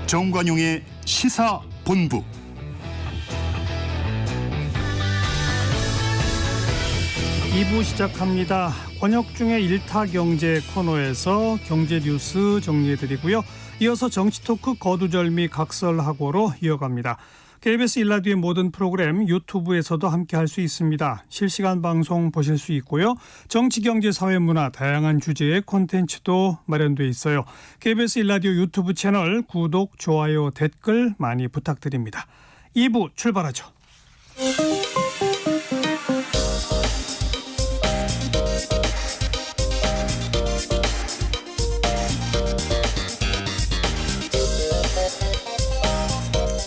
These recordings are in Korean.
정관용의 시사본부. 이부 시작합니다. 권혁중의 일타경제 코너에서 경제 뉴스 정리해드리고요. 이어서 정치토크 거두절미 각설하고로 이어갑니다. KBS 일라디오의 모든 프로그램 유튜브에서도 함께할 수 있습니다. 실시간 방송 보실 수 있고요. 정치, 경제, 사회, 문화 다양한 주제의 콘텐츠도 마련돼 있어요. KBS 일라디오 유튜브 채널 구독, 좋아요, 댓글 많이 부탁드립니다. 2부 출발하죠.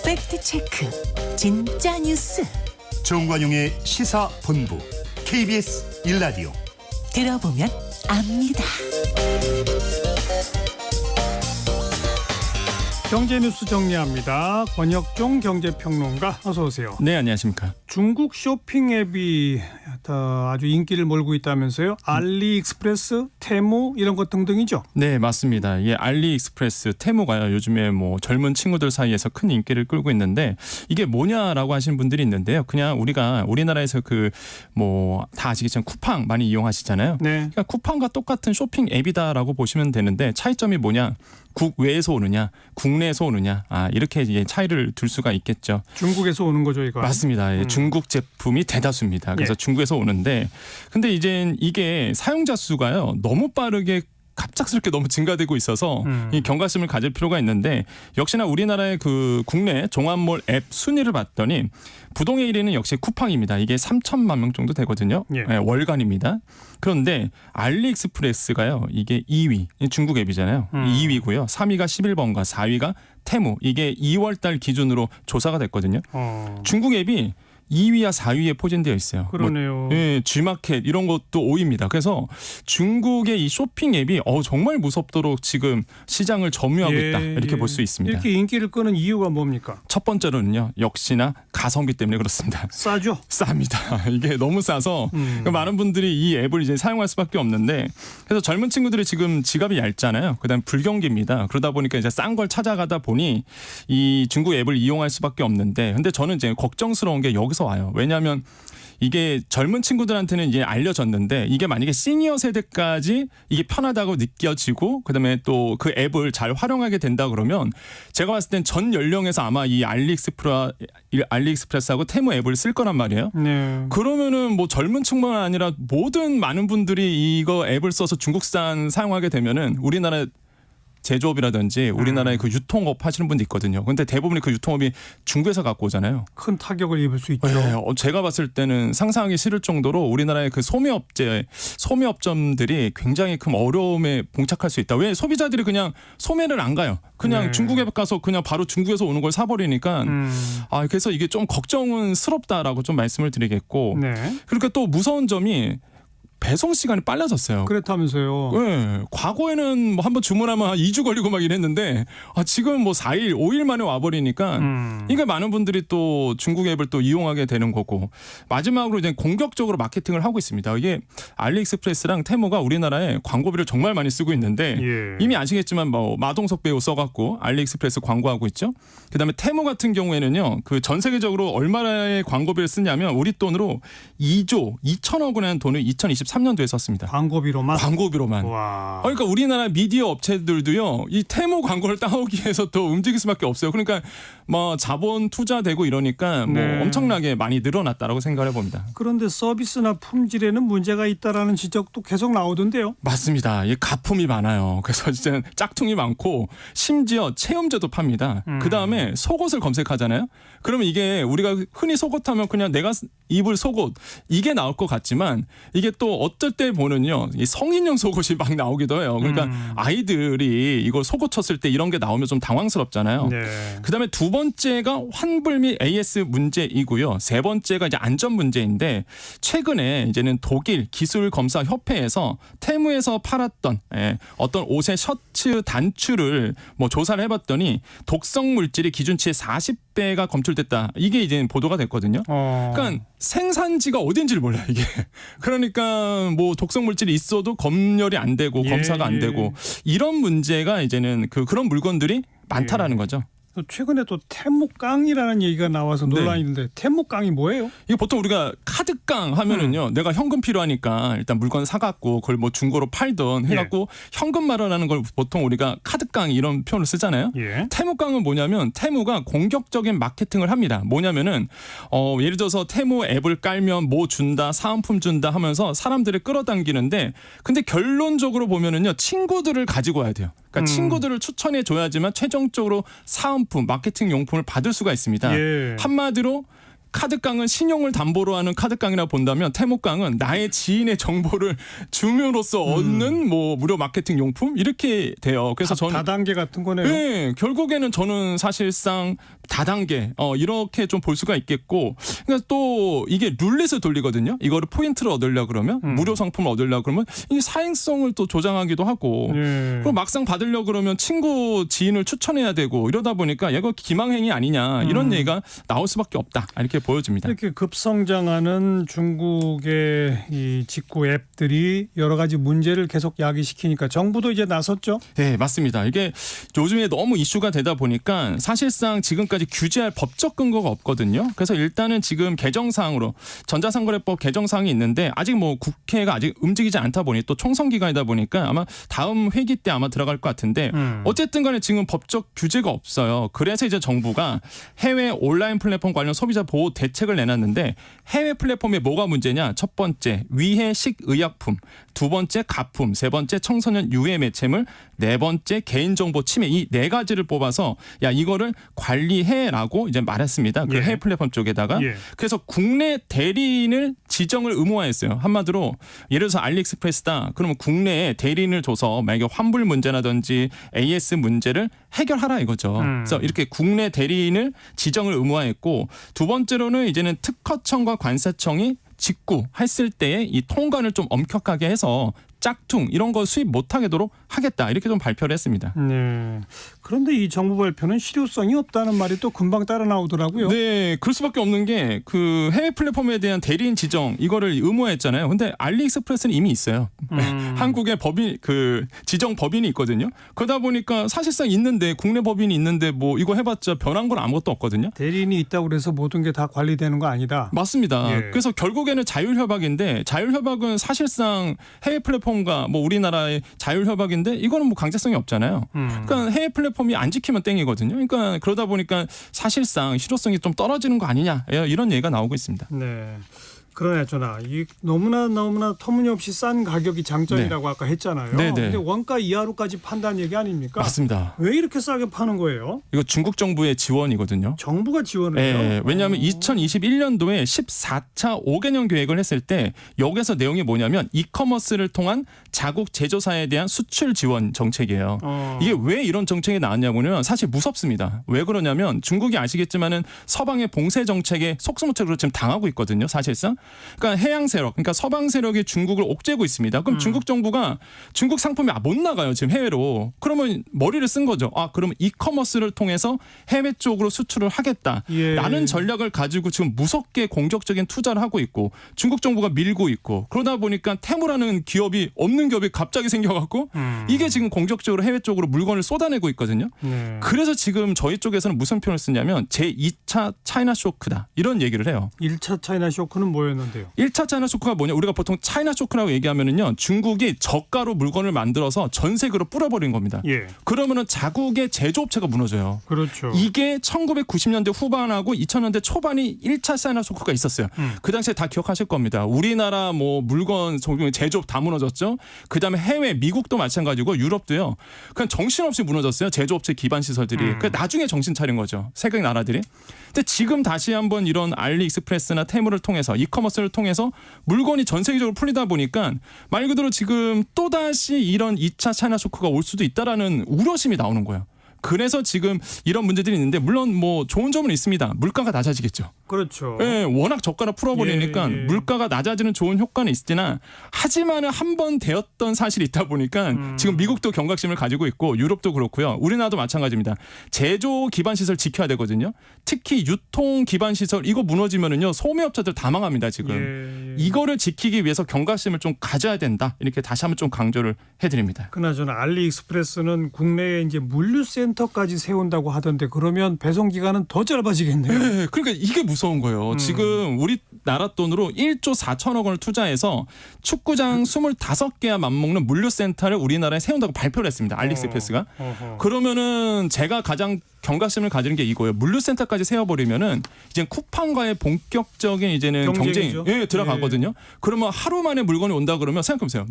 팩트체크 진짜 뉴스 정관용의 시사본부 KBS 일라디오. 들어보면 압니다. 경제 뉴스 정리합니다. 권혁종 경제평론가 어서 오세요. 네, 안녕하십니까. 중국 쇼핑 앱이 아주 인기를 몰고 있다면서요? 알리익스프레스, 테무 이런 것 등등이죠? 네, 맞습니다. 이게 알리익스프레스, 테무가요. 요즘에 뭐 젊은 친구들 사이에서 큰 인기를 끌고 있는데 이게 뭐냐라고 하시는 분들이 있는데요. 그냥 우리가 우리나라에서 다 아시겠지만 쿠팡 많이 이용하시잖아요. 네. 그러니까 쿠팡과 똑같은 쇼핑 앱이다라고 보시면 되는데 차이점이 뭐냐? 국외에서 오느냐, 국내에서 오느냐, 이렇게 이제 차이를 둘 수가 있겠죠. 중국에서 오는 거죠, 이거? 맞습니다. 중국 제품이 대다수입니다. 그래서 중국에서 오는데, 근데 이제 이게 사용자 수가요 너무 빠르게 갑작스럽게 너무 증가되고 있어서 이 경각심을 가질 필요가 있는데, 역시나 우리나라의 그 국내 종합몰 앱 순위를 봤더니 부동의 1위는 역시 쿠팡입니다. 이게 3천만 명 정도 되거든요. 예. 네, 월간입니다. 그런데 알리익스프레스가요 이게 2위, 중국 앱이잖아요. 2위고요. 3위가 11번가, 4위가 테무. 이게 2월 달 기준으로 조사가 됐거든요. 중국 앱이 2위와 4위에 포진되어 있어요. 그러네요. G마켓 이런 것도 5위입니다. 그래서 중국의 이 쇼핑 앱이 정말 무섭도록 지금 시장을 점유하고 있다. 이렇게 볼 수 있습니다. 이렇게 인기를 끄는 이유가 뭡니까? 첫 번째로는요. 역시나 가성비 때문에 그렇습니다. 싸죠? 쌉니다. 이게 너무 싸서 많은 분들이 이 앱을 이제 사용할 수밖에 없는데, 그래서 젊은 친구들이 지금 지갑이 얇잖아요. 그다음 불경기입니다. 그러다 보니까 이제 싼 걸 찾아가다 보니 이 중국 앱을 이용할 수밖에 없는데, 근데 저는 이제 걱정스러운 게 여기서 와요. 왜냐하면 이게 젊은 친구들한테는 이제 알려졌는데, 이게 만약에 시니어 세대까지 이게 편하다고 느껴지고 그다음에 또 그 앱을 잘 활용하게 된다 그러면 제가 봤을 땐 전 연령에서 아마 이 알리익스프레스하고 테무 앱을 쓸 거란 말이에요. 네. 그러면은 뭐 젊은 층만 아니라 모든 많은 분들이 이거 앱을 써서 중국산 사용하게 되면은 우리나라 제조업이라든지 우리나라의 그 유통업 하시는 분도 있거든요. 근데 대부분이 그 유통업이 중국에서 갖고 오잖아요. 큰 타격을 입을 수 있죠. 네, 제가 봤을 때는 상상하기 싫을 정도로 우리나라의 그 소매업점들이 굉장히 큰 어려움에 봉착할 수 있다. 왜? 소비자들이 그냥 소매를 안 가요. 그냥 중국에 가서 그냥 바로 중국에서 오는 걸 사버리니까 그래서 이게 좀 걱정은 스럽다라고 좀 말씀을 드리겠고, 네. 그러니까 또 무서운 점이 배송 시간이 빨라졌어요. 그렇다면서요. 네, 과거에는 뭐 한번 주문하면 한 2주 걸리고 막 이랬는데 지금 뭐 4일, 5일 만에 와버리니까 그러니까 많은 분들이 또 중국 앱을 또 이용하게 되는 거고, 마지막으로 이제 공격적으로 마케팅을 하고 있습니다. 이게 알리익스프레스랑 테무가 우리나라에 광고비를 정말 많이 쓰고 있는데 이미 아시겠지만 뭐 마동석 배우 써갖고 알리익스프레스 광고하고 있죠. 그다음에 테무 같은 경우에는요, 그 전 세계적으로 얼마나의 광고비를 쓰냐면 우리 돈으로 2조 2천억 원이라는 돈을 2023년도에 썼습니다. 광고비로만? 광고비로만. 와. 그러니까 우리나라 미디어 업체들도요, 이 테무 광고를 따오기 위해서 더 움직일 수밖에 없어요. 그러니까 뭐 자본 투자되고 이러니까 뭐 엄청나게 많이 늘어났다라고 생각을 해봅니다. 그런데 서비스나 품질에는 문제가 있다라는 지적도 계속 나오던데요. 맞습니다. 이 가품이 많아요. 그래서 진짜 짝퉁이 많고 심지어 체험제도 팝니다. 그 다음에 속옷을 검색하잖아요. 그러면 이게 우리가 흔히 속옷하면 그냥 내가 입을 속옷 이게 나올 것 같지만, 이게 또 어떨 때 보면요, 이 성인용 속옷이 막 나오기도 해요. 그러니까 아이들이 이걸 속옷 쳤을 때 이런 게 나오면 좀 당황스럽잖아요. 네. 그다음에 두 번째가 환불 및 AS 문제이고요. 세 번째가 이제 안전 문제인데, 최근에 이제는 독일 기술검사협회에서 테무에서 팔았던 어떤 옷의 셔츠 단추를 뭐 조사를 해봤더니 독성 물질이 기준치의 40배가 검출됐다. 이게 이제 보도가 됐거든요. 그러니까 생산지가 어딘지를 몰라요, 이게. 그러니까 뭐 독성 물질이 있어도 검열이 안 되고 검사가 안 되고, 이런 문제가 이제는 그런 물건들이 많다라는 거죠. 또 최근에 또 태무깡이라는 얘기가 나와서 논란이 있는데 태무깡이 뭐예요? 이게 보통 우리가 카드깡 하면은요, 내가 현금 필요하니까 일단 물건 사갖고 그걸 뭐 중고로 팔던 해갖고 현금 마련하는 걸 보통 우리가 카드깡 이런 표현을 쓰잖아요. 예. 태무깡은 뭐냐면 태무가 공격적인 마케팅을 합니다. 뭐냐면은 예를 들어서 태무 앱을 깔면 뭐 준다, 사은품 준다 하면서 사람들을 끌어당기는데, 근데 결론적으로 보면은요, 친구들을 가지고 와야 돼요. 그러니까 친구들을 추천해 줘야지만 최종적으로 사은품, 마케팅 용품을 받을 수가 있습니다. 예. 한마디로 카드깡은 신용을 담보로 하는 카드깡이라 본다면 태무깡은 나의 지인의 정보를 줌으로써 얻는 뭐 무료 마케팅 용품 이렇게 돼요. 그래서 저는 다단계 같은 거네요. 네, 결국에는 저는 사실상 다단계 이렇게 좀 볼 수가 있겠고, 그러니까 또 이게 룰렛을 돌리거든요. 이거를 포인트를 얻으려 그러면 무료 상품을 얻으려 그러면 이 사행성을 또 조장하기도 하고, 예. 그리고 막상 받으려 그러면 친구 지인을 추천해야 되고 이러다 보니까 이거 기망행위 아니냐 이런 얘기가 나올 수밖에 없다 이렇게 보여집니다. 이렇게 급성장하는 중국의 이 직구 앱들이 여러 가지 문제를 계속 야기시키니까 정부도 이제 나섰죠. 네, 맞습니다. 이게 요즘에 너무 이슈가 되다 보니까 사실상 지금까지 규제할 법적 근거가 없거든요. 그래서 일단은 지금 개정사항으로 전자상거래법 개정사항이 있는데 아직 뭐 국회가 아직 움직이지 않다 보니 또 총선 기간이다 보니까 아마 다음 회기 때 아마 들어갈 것 같은데 어쨌든 간에 지금 법적 규제가 없어요. 그래서 이제 정부가 해외 온라인 플랫폼 관련 소비자 보호 대책을 내놨는데, 해외 플랫폼에 뭐가 문제냐? 첫 번째 위해 식의약품, 두 번째 가품, 세 번째 청소년 유해 매체물, 네 번째 개인정보 침해, 이 네 가지를 뽑아서 야 이거를 관리해라고 이제 말했습니다. 그 예. 해외 플랫폼 쪽에다가. 예. 그래서 국내 대리인을 지정을 의무화했어요. 한마디로 예를 들어서 알리익스프레스다. 그러면 국내에 대리인을 줘서 만약에 환불 문제라든지 AS 문제를 해결하라 이거죠. 그래서 이렇게 국내 대리인을 지정을 의무화했고, 두 번째로는 이제는 특허청과 관세청이 직구했을 때의 이 통관을 좀 엄격하게 해서 짝퉁 이런 거 수입 못하게 도록 하겠다 이렇게 좀 발표를 했습니다. 네. 그런데 이 정부 발표는 실효성이 없다는 말이 또 금방 따라 나오더라고요. 네, 그럴 수밖에 없는 게 그 해외 플랫폼에 대한 대리인 지정 이거를 의무화했잖아요. 근데 알리익스프레스는 이미 있어요. 한국의 법인 그 지정 법인이 있거든요. 그러다 보니까 사실상 있는데 국내 법인이 있는데 뭐 이거 해봤자 변한 건 아무것도 없거든요. 대리인이 있다고 그래서 모든 게 다 관리되는 거 아니다. 맞습니다. 예. 그래서 결국에는 자율협약인데, 자율협약은 사실상 해외 플랫폼과 뭐 우리나라의 자율협약인데 이거는 뭐 강제성이 없잖아요. 그러니까 해외 플랫폼이 안 지키면 땡이거든요. 그러니까 그러다 보니까 사실상 실효성이 좀 떨어지는 거 아니냐 이런 얘기가 나오고 있습니다. 네. 그러네, 전화. 이 너무나 터무니없이 싼 가격이 장점이라고 아까 했잖아요. 네네. 근데 원가 이하로까지 판다는 얘기 아닙니까? 맞습니다. 왜 이렇게 싸게 파는 거예요? 이거 중국 정부의 지원이거든요. 정부가 지원을 해요? 네, 왜냐하면 2021년도에 14차 5개년 계획을 했을 때 여기서 내용이 뭐냐면 이커머스를 통한 자국 제조사에 대한 수출 지원 정책이에요. 이게 왜 이런 정책이 나왔냐면요, 사실 무섭습니다. 왜 그러냐면 중국이 아시겠지만은 서방의 봉쇄 정책에 속수무책으로 지금 당하고 있거든요. 사실상. 그러니까 해양 세력, 그러니까 서방 세력이 중국을 옥죄고 있습니다. 그럼 중국 정부가 중국 상품이 못 나가요 지금 해외로. 그러면 머리를 쓴 거죠. 그러면 이커머스를 통해서 해외 쪽으로 수출을 하겠다라는 전략을 가지고 지금 무섭게 공격적인 투자를 하고 있고, 중국 정부가 밀고 있고, 그러다 보니까 테무라는 기업이 없는 기업이 갑자기 생겨갖고 이게 지금 공격적으로 해외 쪽으로 물건을 쏟아내고 있거든요. 그래서 지금 저희 쪽에서는 무슨 표현을 쓰냐면 제2차 차이나 쇼크다 이런 얘기를 해요. 1차 차이나 쇼크는 뭐였는데요? 1차 차이나 쇼크가 뭐냐? 우리가 보통 차이나 쇼크라고 얘기하면은요, 중국이 저가로 물건을 만들어서 전 세계로 뿌려버린 겁니다. 예. 그러면은 자국의 제조업체가 무너져요. 그렇죠. 이게 1990년대 후반하고 2000년대 초반이 1차 차이나 쇼크가 있었어요. 그 당시에 다 기억하실 겁니다. 우리나라 뭐 물건 제조업 다 무너졌죠. 그다음에 해외 미국도 마찬가지고 유럽도요. 그냥 정신없이 무너졌어요. 제조업체 기반 시설들이. 그 나중에 정신 차린 거죠. 세계 나라들이. 근데 지금 다시 한번 이런 알리익스프레스나 테무를 통해서 이커머스를 통해서 물건이 전 세계적으로 풀리다 보니까 말 그대로 지금 또다시 이런 2차 차이나 쇼크가 올 수도 있다라는 우려심이 나오는 거예요. 그래서 지금 이런 문제들이 있는데, 물론 뭐 좋은 점은 있습니다. 물가가 낮아지겠죠. 그렇죠. 예, 워낙 저가로 풀어버리니까 예. 물가가 낮아지는 좋은 효과는 있으나 하지만은 한 번 되었던 사실이 있다 보니까 지금 미국도 경각심을 가지고 있고 유럽도 그렇고요. 우리나라도 마찬가지입니다. 제조 기반 시설 지켜야 되거든요. 특히 유통 기반 시설 이거 무너지면은요 소매업자들 다 망합니다 지금. 예. 이거를 지키기 위해서 경각심을 좀 가져야 된다. 이렇게 다시 한번 좀 강조를 해드립니다. 그나저나 알리익스프레스는 국내에 이제 물류센터까지 세운다고 하던데 그러면 배송 기간은 더 짧아지겠네요. 네, 그러니까 이게 무서운 거예요. 지금 우리나라 돈으로 1조 4천억 원을 투자해서 축구장 25개와 맞먹는 물류센터를 우리나라에 세운다고 발표를 했습니다. 알리익스프레스가. 그러면은 제가 가장 경각심을 가지는 게 이거예요. 물류센터까지 세워버리면은 이제 쿠팡과의 본격적인 이제는 경쟁이 경쟁이죠. 들어가거든요. 그러면 하루 만에 물건이 온다 그러면 생각해보세요.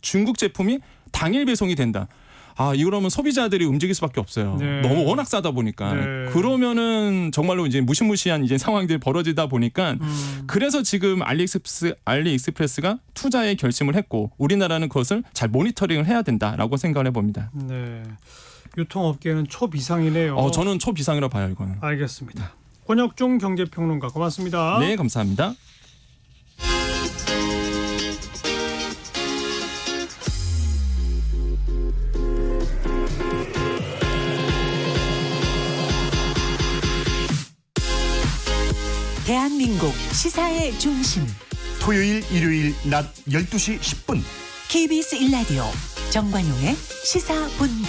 중국 제품이 당일 배송이 된다. 이러면 소비자들이 움직일 수밖에 없어요. 네. 너무 워낙 싸다 보니까. 네. 그러면은 정말로 이제 무시무시한 이제 상황들이 벌어지다 보니까 그래서 지금 알리익스프레스가 투자에 결심을 했고 우리나라는 그것을 잘 모니터링을 해야 된다라고 생각을 해봅니다. 네. 유통업계는 초비상이네요. 저는 초비상이라고 봐요, 이거는. 알겠습니다. 권혁중 경제평론가 고맙습니다. 네, 감사합니다. 대한민국 시사의 중심 토요일 일요일 낮 12시 10분 KBS 1라디오 정관용의 시사본부.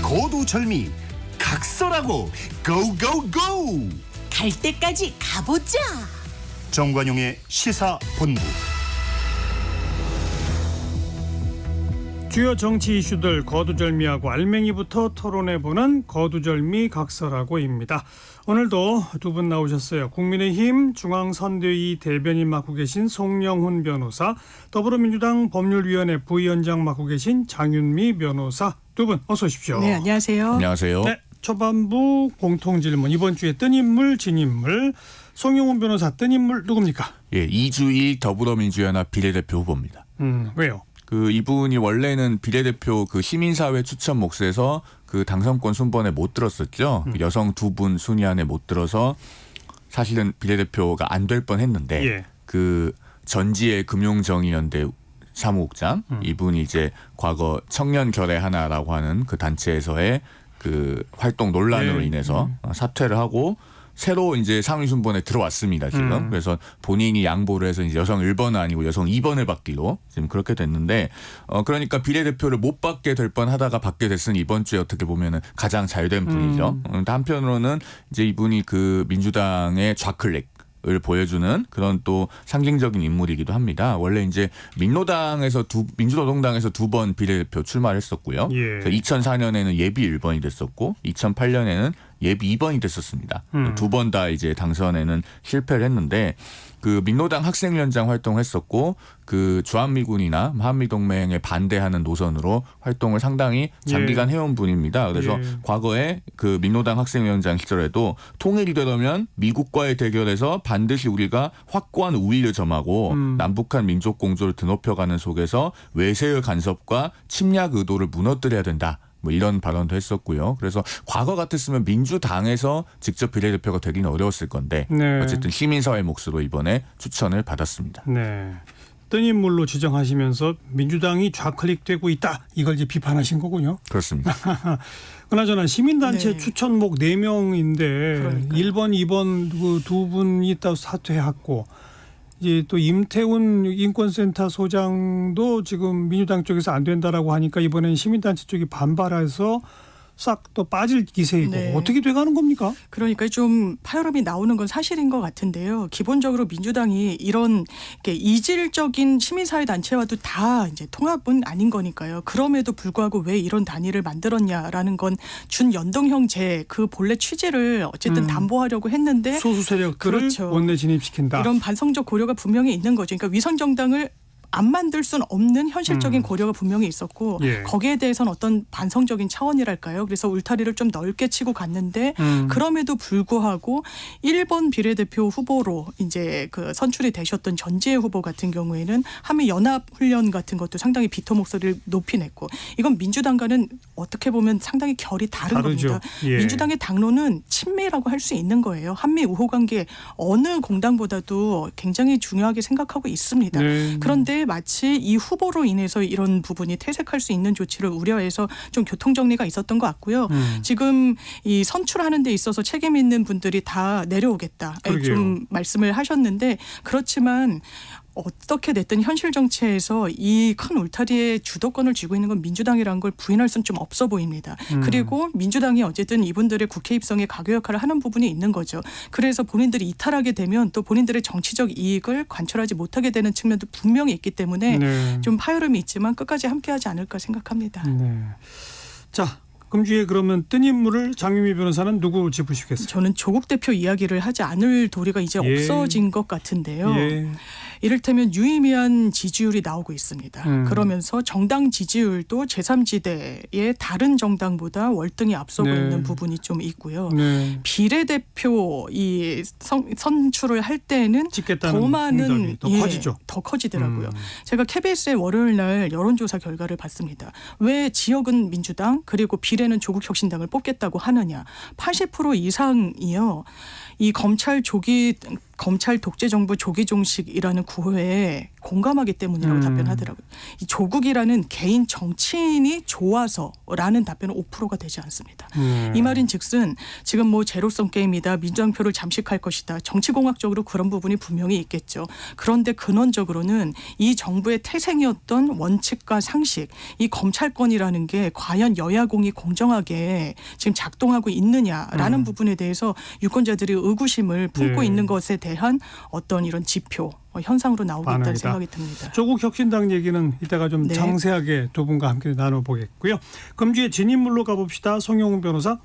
고두절미 각설하고 고고고 갈 때까지 가보자. 정관용의 시사본부. 주요 정치 이슈들 거두절미하고 알맹이부터 토론해보는 거두절미 각설하고입니다. 오늘도 두 분 나오셨어요. 국민의힘 중앙선대위 대변인 맡고 계신 송영훈 변호사, 더불어민주당 법률위원회 부위원장 맡고 계신 장윤미 변호사 두 분 어서 오십시오. 네, 안녕하세요. 안녕하세요. 네, 초반부 공통질문 이번 주에 뜬 인물 진인물 송영훈 변호사 뜬 인물 누굽니까? 예, 이주일 더불어민주연합 비례대표 후보입니다. 왜요? 이분이 원래는 비례대표 시민사회 추천 몫에서 당선권 순번에 못 들었었죠. 여성 두 분 순위 안에 못 들어서 사실은 비례대표가 안 될 뻔했는데 예. 전지의 금융정의연대 사무국장 이분이 이제 과거 청년결의 하나라고 하는 그 단체에서의 활동 논란으로 네. 인해서 사퇴를 하고 새로 이제 상위 순번에 들어왔습니다, 지금. 그래서 본인이 양보를 해서 이제 여성 1번은 아니고 여성 2번을 받기로 지금 그렇게 됐는데, 그러니까 비례대표를 못 받게 될 뻔 하다가 받게 됐으니 이번 주에 어떻게 보면은 가장 잘된 분이죠. 한편으로는 이제 이분이 민주당의 좌클릭 을 보여주는 그런 또 상징적인 인물이기도 합니다. 원래 이제 민주노동당에서 두 번 비례대표 출마를 했었고요. 예. 2004년에는 예비 1번이 됐었고 2008년에는 예비 2번이 됐었습니다. 두 번 다 이제 당선에는 실패를 했는데 민노당 학생위원장 활동했었고 주한미군이나 한미동맹에 반대하는 노선으로 활동을 상당히 장기간 해온 분입니다. 그래서 과거에 민노당 학생위원장 시절에도 통일이 되려면 미국과의 대결에서 반드시 우리가 확고한 우위를 점하고 남북한 민족 공조를 드높여가는 속에서 외세의 간섭과 침략 의도를 무너뜨려야 된다. 이런 발언도 했었고요. 그래서 과거 같았으면 민주당에서 직접 비례대표가 되기는 어려웠을 건데 네. 어쨌든 시민사회 몫으로 이번에 추천을 받았습니다. 네. 뜬 인물로 지정하시면서 민주당이 좌클릭되고 있다. 이걸 이제 비판하신 거군요. 그렇습니다. 그나저나 시민단체 네. 추천목 4명인데 그러니까요. 1번, 2번 두 분이 있다 사퇴했고 이제 또 임태훈 인권센터 소장도 지금 민주당 쪽에서 안 된다라고 하니까 이번엔 시민단체 쪽이 반발해서 싹 또 빠질 기세이고 네. 어떻게 돼가는 겁니까? 그러니까 좀 파열음이 나오는 건 사실인 것 같은데요. 기본적으로 민주당이 이런 이렇게 이질적인 시민사회 단체와도 다 이제 통합은 아닌 거니까요. 그럼에도 불구하고 왜 이런 단위를 만들었냐라는 건 준연동형제 본래 취지를 어쨌든 담보하려고 했는데 소수 세력들을 그렇죠. 원내 진입시킨다. 이런 반성적 고려가 분명히 있는 거죠. 그러니까 위선 정당을 안 만들 수는 없는 현실적인 고려가 분명히 있었고 예. 거기에 대해서는 어떤 반성적인 차원이랄까요. 그래서 울타리를 좀 넓게 치고 갔는데 그럼에도 불구하고 1번 비례대표 후보로 이제 그 선출이 되셨던 전지혜 후보 같은 경우에는 한미 연합 훈련 같은 것도 상당히 비토 목소리를 높이 냈고 이건 민주당과는 어떻게 보면 상당히 결이 다른 다르죠. 겁니다. 예. 민주당의 당론은 친미라고 할 수 있는 거예요. 한미 우호 관계 어느 공당보다도 굉장히 중요하게 생각하고 있습니다. 네. 그런데 마치 이 후보로 인해서 이런 부분이 퇴색할 수 있는 조치를 우려해서 좀 교통정리가 있었던 것 같고요. 지금 이 선출하는 데 있어서 책임 있는 분들이 다 내려오겠다. 그러게요. 좀 말씀을 하셨는데 그렇지만 어떻게 됐든 현실 정치에서 이 큰 울타리의 주도권을 쥐고 있는 건 민주당이라는 걸 부인할 수는 좀 없어 보입니다. 그리고 민주당이 어쨌든 이분들의 국회 입성에 가교 역할을 하는 부분이 있는 거죠. 그래서 본인들이 이탈하게 되면 또 본인들의 정치적 이익을 관철하지 못하게 되는 측면도 분명히 있기 때문에 네. 좀 파열음이 있지만 끝까지 함께하지 않을까 생각합니다. 네. 자, 금주에 그러면 뜬 인물을 장유미 변호사는 누구 짚으시겠어요? 저는 조국 대표 이야기를 하지 않을 도리가 이제 예. 없어진 것 같은데요. 예. 이를테면 유의미한 지지율이 나오고 있습니다. 음. 그러면서 정당 지지율도 제3지대의 다른 정당보다 월등히 앞서고 네. 있는 부분이 좀 있고요. 네. 비례대표 이 선출을 할 때는 찍겠다는 더 많은 응답이 더 커지죠. 더 커지더라고요. 제가 KBS의 월요일 날 여론조사 결과를 봤습니다. 왜 지역은 민주당 그리고 비례는 조국혁신당을 뽑겠다고 하느냐. 80% 이상이요. 이 검찰 독재 정부 조기 종식이라는 구호에 공감하기 때문이라고 답변하더라고요. 이 조국이라는 개인 정치인이 좋아서라는 답변은 5%가 되지 않습니다. 이 말인즉슨 지금 뭐 제로섬 게임이다. 민주당표를 잠식할 것이다. 정치공학적으로 그런 부분이 분명히 있겠죠. 그런데 근원적으로는 이 정부의 태생이었던 원칙과 상식, 이 검찰권이라는 게 과연 여야공이 공정하게 지금 작동하고 있느냐라는 부분에 대해서 유권자들이 의구심을 품고 예. 있는 것에 대한 어떤 이런 지표, 현상으로 나오고 있다는 반응이다. 생각이 듭니다. 조국 혁신당 얘기는 이따가 좀 네. 상세하게 두 분과 함께 나눠보겠고요. 금주의 진인물로 가봅시다. 송영훈 변호사.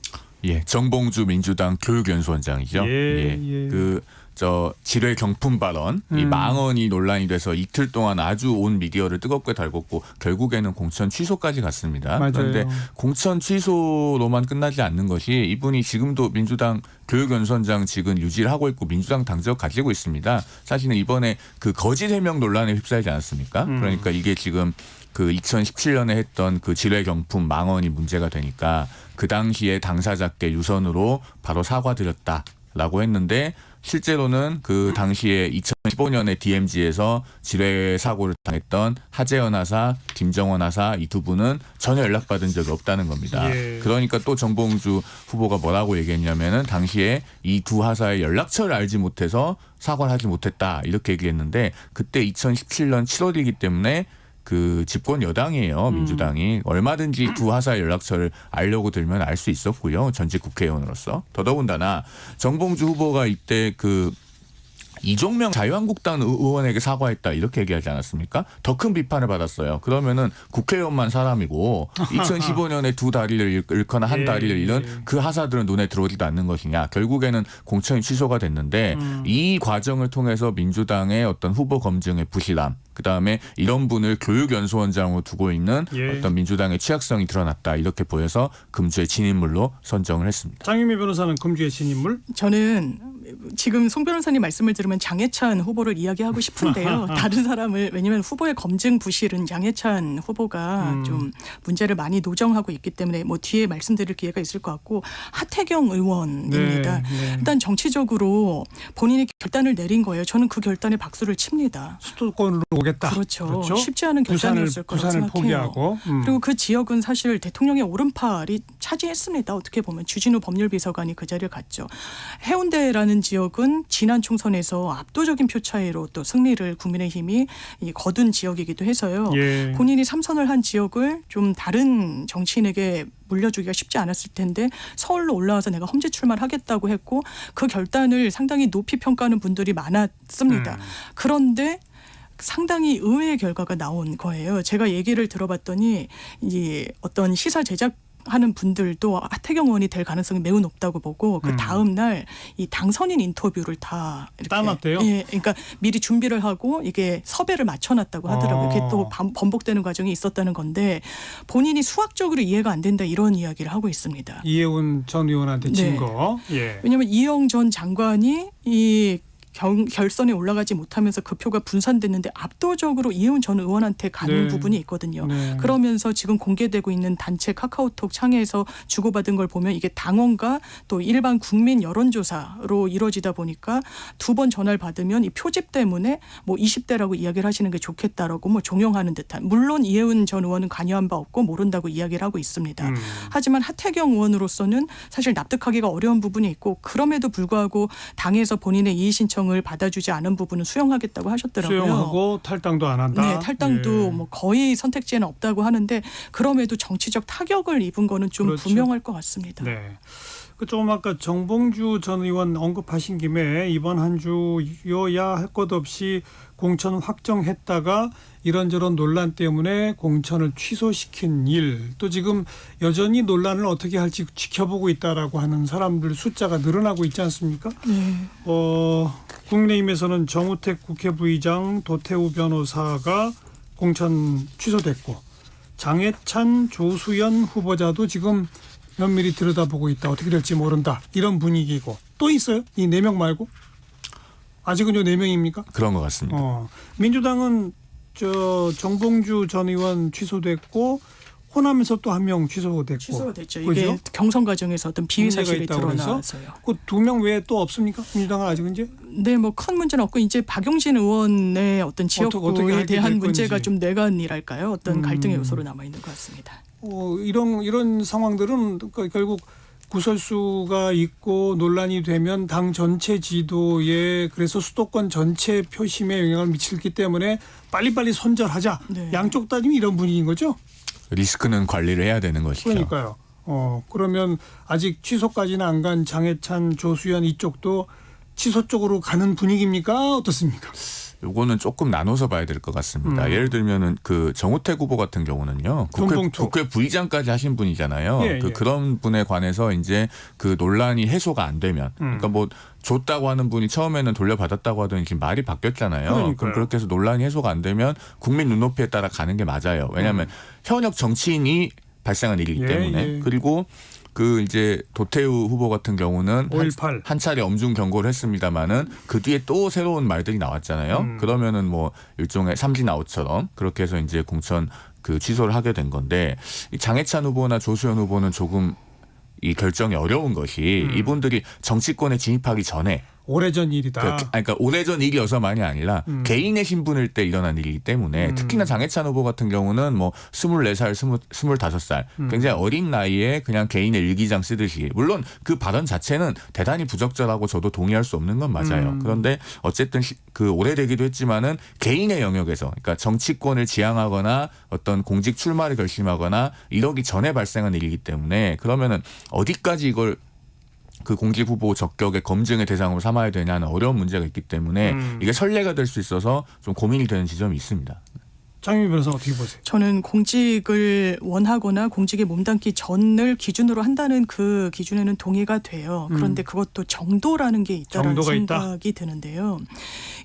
예, 정봉주 민주당 교육연수원장이죠. 예. 저 지뢰 경품 발언, 이 망언이 논란이 돼서 이틀 동안 아주 온 미디어를 뜨겁게 달궜고 결국에는 공천 취소까지 갔습니다. 맞아요. 그런데 공천 취소로만 끝나지 않는 것이 이분이 지금도 민주당 교육연수원장 직은 유지를 하고 있고 민주당 당적 가지고 있습니다. 사실은 이번에 그 거짓 해명 논란에 휩싸이지 않았습니까? 그러니까 이게 지금 그 2017년에 했던 그 지뢰 경품 망언이 문제가 되니까 그 당시에 당사자께 유선으로 바로 사과드렸다라고 했는데 실제로는 그 당시에 2015년에 DMZ에서 지뢰 사고를 당했던 하재현 하사, 김정원 하사 이 두 분은 전혀 연락받은 적이 없다는 겁니다. 예. 그러니까 또 정봉주 후보가 뭐라고 얘기했냐면은 당시에 이 두 하사의 연락처를 알지 못해서 사과를 하지 못했다 이렇게 얘기했는데 그때 2017년 7월이기 때문에 그 집권 여당이에요. 민주당이 얼마든지 두 하사의 연락처를 알려고 들면 알 수 있었고요. 전직 국회의원으로서. 더더군다나 정봉주 후보가 이때 그 이종명 자유한국당 의원에게 사과했다 이렇게 얘기하지 않았습니까? 더 큰 비판을 받았어요. 그러면은 국회의원만 사람이고 2015년에 두 다리를 잃거나 한 예, 다리를 잃은 예. 그 하사들은 눈에 들어오지도 않는 것이냐. 결국에는 공천이 취소가 됐는데 이 과정을 통해서 민주당의 어떤 후보 검증의 부실함 그다음에 이런 분을 교육연수원장으로 두고 있는 예. 어떤 민주당의 취약성이 드러났다 이렇게 보여서 금주의 진인물로 선정을 했습니다. 장유미 변호사는 금주의 진인물. 저는 지금 송 변호사님 말씀을 들으면 장해찬 후보를 이야기하고 싶은데요. 다른 사람을 왜냐하면 후보의 검증 부실은 장해찬 후보가 좀 문제를 많이 노정하고 있기 때문에 뭐 뒤에 말씀드릴 기회가 있을 것 같고 하태경 의원입니다. 네. 일단 정치적으로 본인이 결단을 내린 거예요. 저는 그 결단에 박수를 칩니다. 수도권으로 오겠다. 그렇죠. 쉽지 않은 결단이었을 거라고 부산을 생각해요. 포기하고. 그리고 그 지역은 사실 대통령의 오른팔이 차지했습니다. 어떻게 보면 주진우 법률비서관이 그 자리를 갔죠. 해운대라는 지역은 지난 총선에서 압도적인 표 차이로 또 승리를 국민의힘이 거둔 지역이기도 해서요. 예. 본인이 삼선을 한 지역을 좀 다른 정치인에게 물려주기가 쉽지 않았을 텐데 서울로 올라와서 내가 험지 출마하겠다고 했고 그 결단을 상당히 높이 평가하는 분들이 많았습니다. 그런데 상당히 의외의 결과가 나온 거예요. 제가 얘기를 들어봤더니 이 어떤 시사 제작 하는 분들도 하태경 의원이 될 가능성이 매우 높다고 보고 그 다음 날 이 당선인 인터뷰를 다 이렇게 따놨대요? 예, 그러니까 미리 준비를 하고 이게 섭외를 맞춰놨다고 하더라고요. 이게 또 번복되는 과정이 있었다는 건데 본인이 수학적으로 이해가 안 된다 이런 이야기를 하고 있습니다. 이해운 전 의원한테 진 네. 거. 예. 왜냐하면 이영 전 장관이 이 결선에 올라가지 못하면서 그 표가 분산됐는데 압도적으로 이혜훈 전 의원한테 가는 네. 부분이 있거든요. 네. 그러면서 지금 공개되고 있는 단체 카카오톡 창에서 주고받은 걸 보면 이게 당원과 또 일반 국민 여론조사로 이루어지다 보니까 2번 전화를 받으면 이 표집 때문에 뭐 20대라고 이야기를 하시는 게 좋겠다라고 뭐 종용하는 듯한. 물론 이혜훈 전 의원은 관여한 바 없고 모른다고 이야기를 하고 있습니다. 하지만 하태경 의원으로서는 사실 납득하기가 어려운 부분이 있고 그럼에도 불구하고 당에서 본인의 이의 신청을 받아주지 않은 부분은 수용하겠다고 하셨더라고요. 수용하고 탈당도 안 한다. 네, 탈당도 예. 뭐 거의 선택지에는 없다고 하는데 그럼에도 정치적 타격을 입은 거는 좀 그렇죠. 분명할 것 같습니다. 네. 그 조금 아까 정봉주 전 의원 언급하신 김에 이번 한 주여야 할 것 없이 공천 확정했다가 이런저런 논란 때문에 공천을 취소시킨 일, 또 지금 여전히 논란을 어떻게 할지 지켜보고 있다라고 하는 사람들 숫자가 늘어나고 있지 않습니까? 네. 국민의힘에서는 정우택 국회 부의장, 도태우 변호사가 공천 취소됐고 장해찬, 조수연 후보자도 지금 면밀히 들여다보고 있다. 어떻게 될지 모른다. 이런 분위기고. 또 있어요? 이 4명 말고? 아직은 요 4명입니까? 그런 것 같습니다. 민주당은 정봉주 전 의원 취소됐고 호남에서 또 한 명 취소됐고. 취소가 됐죠. 그죠? 이게 경선 과정에서 어떤 비위 문제가 사실이 있다고 그래서? 드러나서요. 그 2명 외에 또 없습니까? 민주당은 아직은 이제? 네, 뭐 큰 문제는 없고 이제 박용진 의원의 어떤 어떻게 지역구에 하게 대한 될 문제가 건지. 좀 뇌관이랄까요? 어떤 갈등의 요소로 남아 있는 것 같습니다. 이런 상황들은 결국 구설수가 있고 논란이 되면 당 전체 지도에 그래서 수도권 전체 표심에 영향을 미치기 때문에 빨리빨리 손절하자. 네. 양쪽 따지면 이런 분위기인 거죠. 리스크는 관리를 해야 되는 것이죠. 그러니까요. 그러면 아직 취소까지는 안 간 장해찬, 조수연 이쪽도 취소 쪽으로 가는 분위기입니까? 어떻습니까? 요거는 조금 나눠서 봐야 될 것 같습니다. 예를 들면은 그 정우택 후보 같은 경우는요. 국회 부의장까지 하신 분이잖아요. 예, 예. 그런 분에 관해서 이제 그 논란이 해소가 안 되면 그러니까 뭐 줬다고 하는 분이 처음에는 돌려받았다고 하더니 지금 말이 바뀌었잖아요. 그러니까요. 그럼 그렇게 해서 논란이 해소가 안 되면 국민 눈높이에 따라 가는 게 맞아요. 왜냐하면 현역 정치인이 발생한 일이기 예, 때문에 예. 그리고 그 이제 도태우 후보 같은 경우는 5.18. 한 차례 엄중 경고를 했습니다마는 그 뒤에 또 새로운 말들이 나왔잖아요. 그러면은 뭐 일종의 삼진아웃처럼 그렇게 해서 이제 공천 그 취소를 하게 된 건데 이 장해찬 후보나 조수연 후보는 조금 이 결정이 어려운 것이 이분들이 정치권에 진입하기 전에 오래전 일이다. 그러니까 오래전 일이어서만이 아니라 개인의 신분일 때 일어난 일이기 때문에 특히나 장해찬 후보 같은 경우는 뭐 24살, 25살 굉장히 어린 나이에 그냥 개인의 일기장 쓰듯이 물론 그 발언 자체는 대단히 부적절하고 저도 동의할 수 없는 건 맞아요. 그런데 어쨌든 그 오래되기도 했지만은 개인의 영역에서 그러니까 정치권을 지향하거나 어떤 공직 출마를 결심하거나 이러기 전에 발생한 일이기 때문에 그러면은 어디까지 이걸 그 공직 후보 적격의 검증의 대상으로 삼아야 되냐는 어려운 문제가 있기 때문에 이게 선례가 될 수 있어서 좀 고민이 되는 지점이 있습니다. 장윤희 변호사 어떻게 보세요? 저는 공직을 원하거나 공직에 몸담기 전을 기준으로 한다는 그 기준에는 동의가 돼요. 그런데 그것도 정도라는 게 있다는 정도가 생각이 드는데요.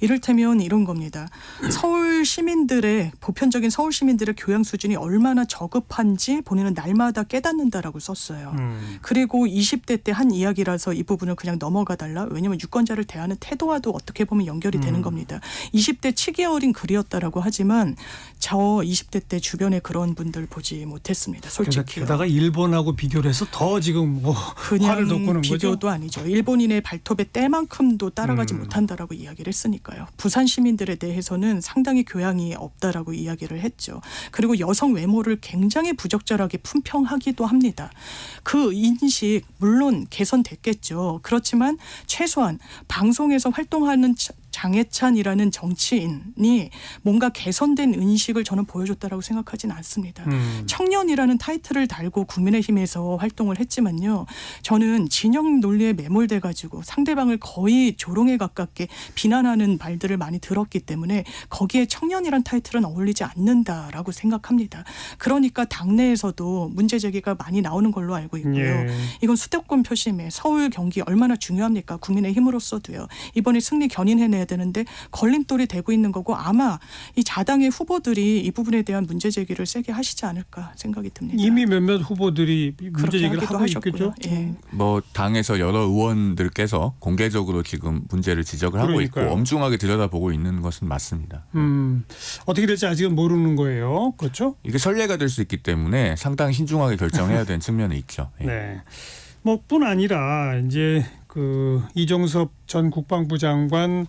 이를테면 이런 겁니다. 서울 시민들의 보편적인 서울 시민들의 교양 수준이 얼마나 저급한지 본인은 날마다 깨닫는다라고 썼어요. 그리고 20대 때 한 이야기라서 이 부분을 그냥 넘어가 달라. 왜냐하면 유권자를 대하는 태도와도 어떻게 보면 연결이 되는 겁니다. 20대 치기 어린 글이었다라고 하지만 저 20대 때 주변에 그런 분들 보지 못했습니다. 솔직히. 게다가 일본하고 비교를 해서 더 지금 뭐 화를 돋구는 그냥 거죠. 비교도 아니죠. 일본인의 발톱의 때만큼도 따라가지 못한다라고 이야기를 했으니까요. 부산 시민들에 대해서는 상당히 교양이 없다라고 이야기를 했죠. 그리고 여성 외모를 굉장히 부적절하게 품평하기도 합니다. 그 인식 물론 개선됐겠죠. 그렇지만 최소한 방송에서 활동하는 장해찬이라는 정치인이 뭔가 개선된 인식을 저는 보여줬다라고 생각하지는 않습니다. 청년이라는 타이틀을 달고 국민의힘에서 활동을 했지만요. 저는 진영 논리에 매몰돼 가지고 상대방을 거의 조롱에 가깝게 비난하는 말들을 많이 들었기 때문에 거기에 청년이란 타이틀은 어울리지 않는다라고 생각합니다. 그러니까 당내에서도 문제 제기가 많이 나오는 걸로 알고 있고요. 예. 이건 수도권 표심에 서울 경기 얼마나 중요합니까? 국민의힘으로서도요. 이번에 승리 견인해내야 되는데 걸림돌이 되고 있는 거고 아마 이 자당의 후보들이 이 부분에 대한 문제 제기를 세게 하시지 않을까 생각이 듭니다. 이미 몇몇 후보들이 문제 그렇게 제기를 하기도 하고 하셨고요. 있겠죠. 예. 뭐 당에서 여러 의원들께서 공개적으로 지금 문제를 지적을 하고 그러니까요. 있고 엄중하게 들여다보고 있는 것은 맞습니다. 어떻게 될지 아직은 모르는 거예요. 그렇죠? 이게 선례가 될 수 있기 때문에 상당히 신중하게 결정해야 되는 측면이 있죠. 예. 네. 뭐뿐 아니라 이제 그 이종섭 전 국방부 장관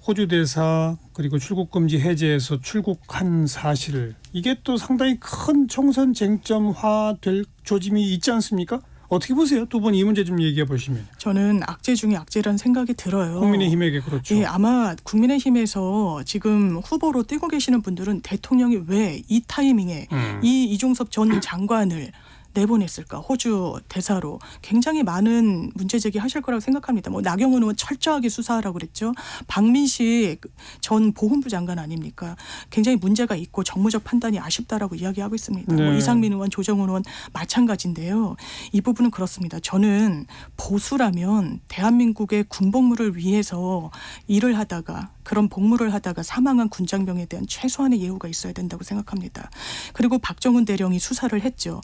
호주 대사 그리고 출국 금지 해제에서 출국한 사실 이게 또 상당히 큰 총선 쟁점화 될 조짐이 있지 않습니까? 어떻게 보세요? 두 분 이 문제 좀 얘기해 보시면. 저는 악재 중에 악재라는 생각이 들어요. 국민의힘에게 그렇죠. 예, 아마 국민의힘에서 지금 후보로 뛰고 계시는 분들은 대통령이 왜 이 타이밍에 이 이종섭 전 장관을 내보냈을까? 호주 대사로 굉장히 많은 문제 제기하실 거라고 생각합니다. 뭐 나경원 의원 철저하게 수사하라고 그랬죠. 박민식 전 보훈부 장관 아닙니까? 굉장히 문제가 있고 정무적 판단이 아쉽다라고 이야기하고 있습니다. 네. 뭐 이상민 의원, 조정훈 의원 마찬가지인데요. 이 부분은 그렇습니다. 저는 보수라면 대한민국의 군복무를 위해서 일을 하다가 그런 복무를 하다가 사망한 군장병에 대한 최소한의 예우가 있어야 된다고 생각합니다. 그리고 박정훈 대령이 수사를 했죠.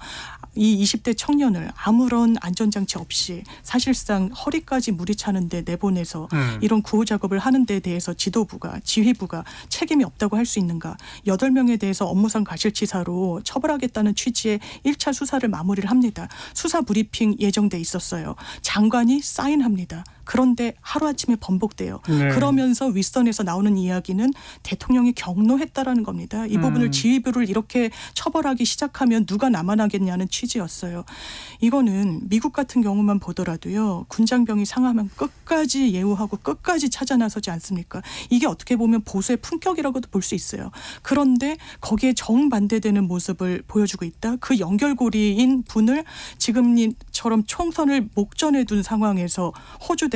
이 20대 청년을 아무런 안전장치 없이 사실상 허리까지 물이 차는데 내보내서 이런 구호 작업을 하는 데 대해서 지도부가 지휘부가 책임이 없다고 할 수 있는가. 8명에 대해서 업무상 과실치사로 처벌하겠다는 취지의 1차 수사를 마무리를 합니다. 수사 브리핑 예정돼 있었어요. 장관이 사인합니다. 그런데 하루아침에 번복돼요. 네. 그러면서 윗선에서 나오는 이야기는 대통령이 경로했다라는 겁니다. 이 부분을 지휘부를 이렇게 처벌하기 시작하면 누가 남아나겠냐는 취지였어요. 이거는 미국 같은 경우만 보더라도요. 군장병이 상하면 끝까지 예우하고 끝까지 찾아 나서지 않습니까? 이게 어떻게 보면 보수의 품격이라고도 볼 수 있어요. 그런데 거기에 정반대되는 모습을 보여주고 있다. 그 연결고리인 분을 지금처럼 총선을 목전에 둔 상황에서 호주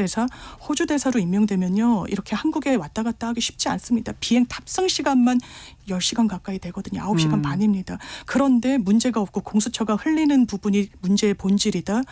대사로 임명되면요. 이렇게 한국에 왔다 갔다 하기 쉽지 않습니다. 비행 탑승 시간만 10시간 가까이 되거든요. 9시간 반입니다. 그런데 문제가 없고 공수처가 흘리는 부분이 문제의 본질이다.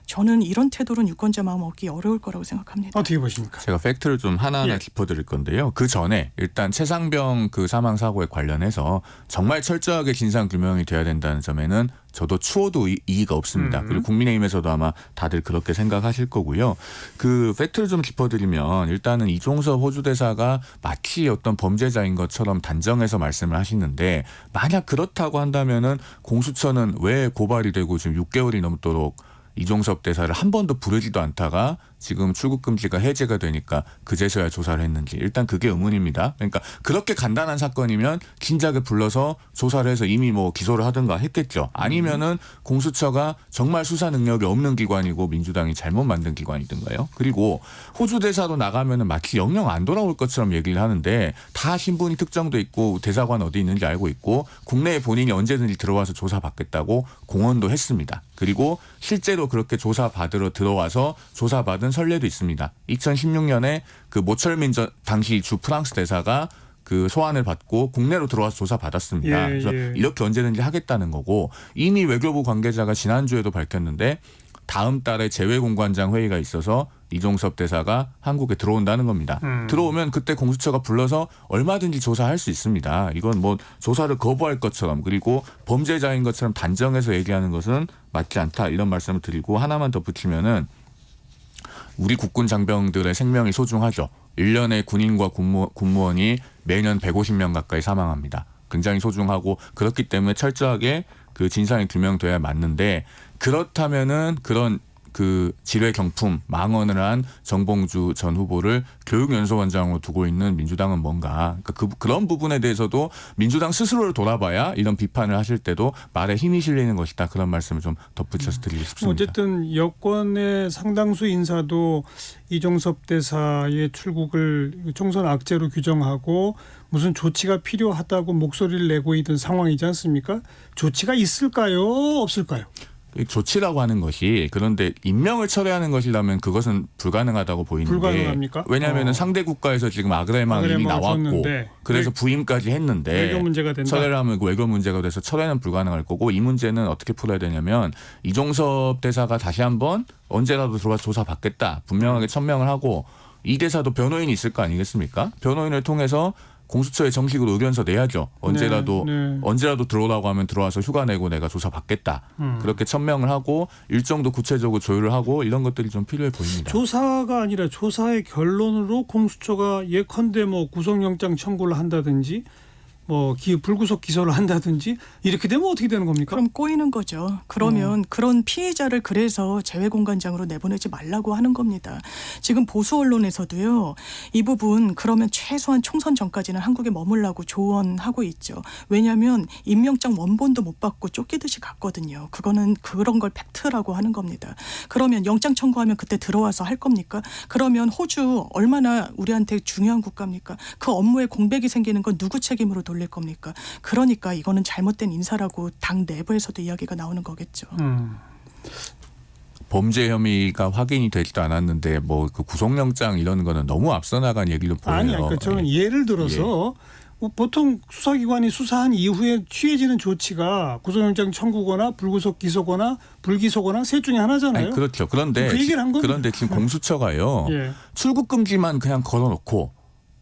저는 이런 태도로는 유권자 마음 얻기 어려울 거라고 생각합니다. 어떻게 보십니까? 제가 팩트를 좀 하나하나 예. 짚어드릴 건데요. 그 전에 일단 최상병 그 사망 사고에 관련해서 정말 철저하게 진상 규명이 돼야 된다는 점에는 저도 추호도 이의가 없습니다. 그리고 국민의힘에서도 아마 다들 그렇게 생각하실 거고요. 그 팩트를 좀 짚어드리면 일단은 이종섭 호주 대사가 마치 어떤 범죄자인 것처럼 단정해서 말씀을 하시는데 만약 그렇다고 한다면은 공수처는 왜 고발이 되고 지금 6개월이 넘도록 이종섭 대사를 한 번도 부르지도 않다가 지금 출국 금지가 해제가 되니까 그제서야 조사를 했는지 일단 그게 의문입니다. 그러니까 그렇게 간단한 사건이면 진작에 불러서 조사를 해서 이미 뭐 기소를 하든가 했겠죠. 아니면은 공수처가 정말 수사 능력이 없는 기관이고 민주당이 잘못 만든 기관이든가요. 그리고 호주 대사로 나가면은 마치 영영 안 돌아올 것처럼 얘기를 하는데 다 신분이 특정돼 있고 대사관 어디 있는지 알고 있고 국내에 본인이 언제든지 들어와서 조사받겠다고 공언도 했습니다. 그리고 실제로 그렇게 조사받으러 들어와서 조사받은 선례도 있습니다. 2016년에 그 모철민 당시 주 프랑스 대사가 그 소환을 받고 국내로 들어와서 조사받았습니다. 예, 그래서 예. 이렇게 언제든지 하겠다는 거고 이미 외교부 관계자가 지난주에도 밝혔는데 다음 달에 재외공관장 회의가 있어서 이종섭 대사가 한국에 들어온다는 겁니다. 들어오면 그때 공수처가 불러서 얼마든지 조사할 수 있습니다. 이건 뭐 조사를 거부할 것처럼 그리고 범죄자인 것처럼 단정해서 얘기하는 것은 맞지 않다 이런 말씀을 드리고 하나만 더 붙이면은 우리 국군 장병들의 생명이 소중하죠. 1년에 군인과 군무원이 매년 150명 가까이 사망합니다. 굉장히 소중하고 그렇기 때문에 철저하게 그 진상이 규명돼야 맞는데 그렇다면은 그런 그 지뢰 경품 망언을 한 정봉주 전 후보를 교육연수원장으로 두고 있는 민주당은 뭔가 그러니까 그런 부분에 대해서도 민주당 스스로를 돌아봐야 이런 비판을 하실 때도 말에 힘이 실리는 것이다. 그런 말씀을 좀 덧붙여서 드리고 싶습니다. 어쨌든 여권의 상당수 인사도 이종섭 대사의 출국을 총선 악재로 규정하고 무슨 조치가 필요하다고 목소리를 내고 있는 상황이지 않습니까? 조치가 있을까요? 없을까요? 조치라고 하는 것이 그런데 임명을 철회하는 것이라면 그것은 불가능하다고 보이는데 불가능합니까? 왜냐하면 상대 국가에서 지금 아그레망이 이미 나왔고 줬는데. 그래서 부임까지 했는데 외교 문제가 된다. 철회를 하면 외교 문제가 돼서 철회는 불가능할 거고 이 문제는 어떻게 풀어야 되냐면 이종섭 대사가 다시 한번 언제라도 들어가서 조사받겠다 분명하게 천명을 하고 이 대사도 변호인이 있을 거 아니겠습니까? 변호인을 통해서 공수처에 정식으로 의견서 내야죠. 언제라도 들어오라고 하면 들어와서 휴가 내고 내가 조사 받겠다. 그렇게 천명을 하고 일정도 구체적으로 조율을 하고 이런 것들이 좀 필요해 보입니다. 조사가 아니라 조사의 결론으로 공수처가 예컨대 뭐 구속영장 청구를 한다든지 뭐 불구속 기소를 한다든지 이렇게 되면 어떻게 되는 겁니까? 그럼 꼬이는 거죠. 그러면 그런 피해자를 그래서 재외공관장으로 내보내지 말라고 하는 겁니다. 지금 보수 언론에서도요. 이 부분 그러면 최소한 총선 전까지는 한국에 머물라고 조언하고 있죠. 왜냐하면 임명장 원본도 못 받고 쫓기듯이 갔거든요. 그거는 그런 걸 팩트라고 하는 겁니다. 그러면 영장 청구하면 그때 들어와서 할 겁니까? 그러면 호주 얼마나 우리한테 중요한 국가입니까? 그 업무에 공백이 생기는 건 누구 책임으로 돌릴 겁니까? 그러니까 이거는 잘못된 인사라고 당 내부에서도 이야기가 나오는 거겠죠. 범죄 혐의가 확인이 되지도 않았는데 뭐 그 구속영장 이런 거는 너무 앞서 나간 얘기로 보여요. 아니, 그러니까 저는 예를 들어서 뭐 보통 수사기관이 수사한 이후에 취해지는 조치가 구속영장 청구거나 불구속 기소거나 불기소거나 셋 중에 하나잖아요. 아니, 그렇죠. 그런데 그 얘기를 한 겁니다. 그런데 지금 공수처가요. 예. 출국 금지만 그냥 걸어놓고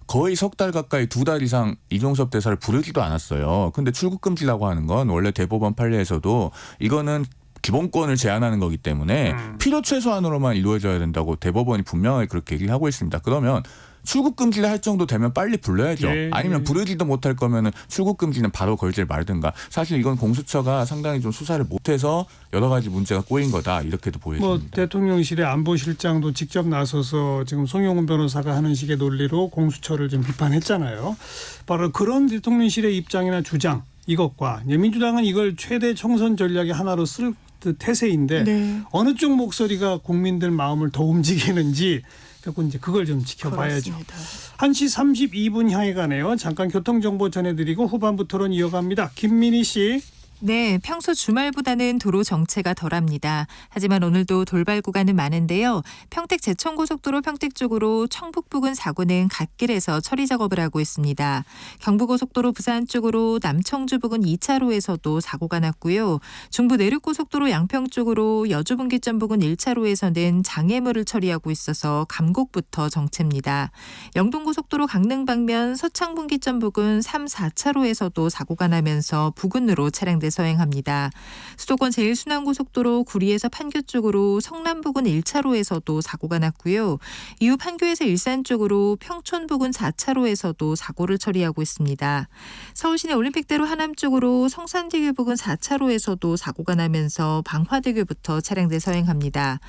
거의 석 달 가까이 2달 이상 이종섭 대사를 부르지도 않았어요. 근데 출국 금지라고 하는 건 원래 대법원 판례에서도 이거는 기본권을 제한하는 거기 때문에 필요 최소한으로만 이루어져야 된다고 대법원이 분명하게 그렇게 얘기를 하고 있습니다. 그러면 출국 금지를 할 정도 되면 빨리 불러야죠. 예, 아니면 부르지도 못할 거면은 출국 금지는 바로 걸질 말든가. 사실 이건 공수처가 상당히 좀 수사를 못해서 여러 가지 문제가 꼬인 거다 이렇게도 보여집니다. 뭐 대통령실의 안보실장도 직접 나서서 지금 송영훈 변호사가 하는 식의 논리로 공수처를 좀 비판했잖아요. 바로 그런 대통령실의 입장이나 주장 이것과 민주당은 이걸 최대 총선 전략의 하나로 쓸 태세인데 네. 어느 쪽 목소리가 국민들 마음을 더 움직이는지 결국 이제 그걸 좀 지켜봐야죠. 그렇습니다. 1시 32분 향해 가네요. 잠깐 교통정보 전해드리고 후반부 토론 이어갑니다. 김민희 씨. 네, 평소 주말보다는 도로 정체가 덜합니다. 하지만 오늘도 돌발 구간은 많은데요. 평택 제천고속도로 평택 쪽으로 청북 부근 사고는 갓길에서 처리 작업을 하고 있습니다. 경부고속도로 부산 쪽으로 남청주 부근 2차로에서도 사고가 났고요. 중부 내륙고속도로 양평 쪽으로 여주분기점 부근 1차로에서는 장애물을 처리하고 있어서 감곡부터 정체입니다. 영동고속도로 강릉 방면 서창분기점 부근 3, 4차로에서도 사고가 나면서 부근으로 차량들 서행합니다. 수도권 제1순환고속도로 구리에서 판교 쪽으로 성남 부근 1차로에서도 사고가 났고요. 이후 판교에서 일산 쪽으로 평촌 부근 4차로에서도 사고를 처리하고 있습니다. 서울시내 올림픽대로 하남 쪽으로 성산대교 부근 4차로에서도 사고가 나면서 방화대교부터 차량들 서행합니다.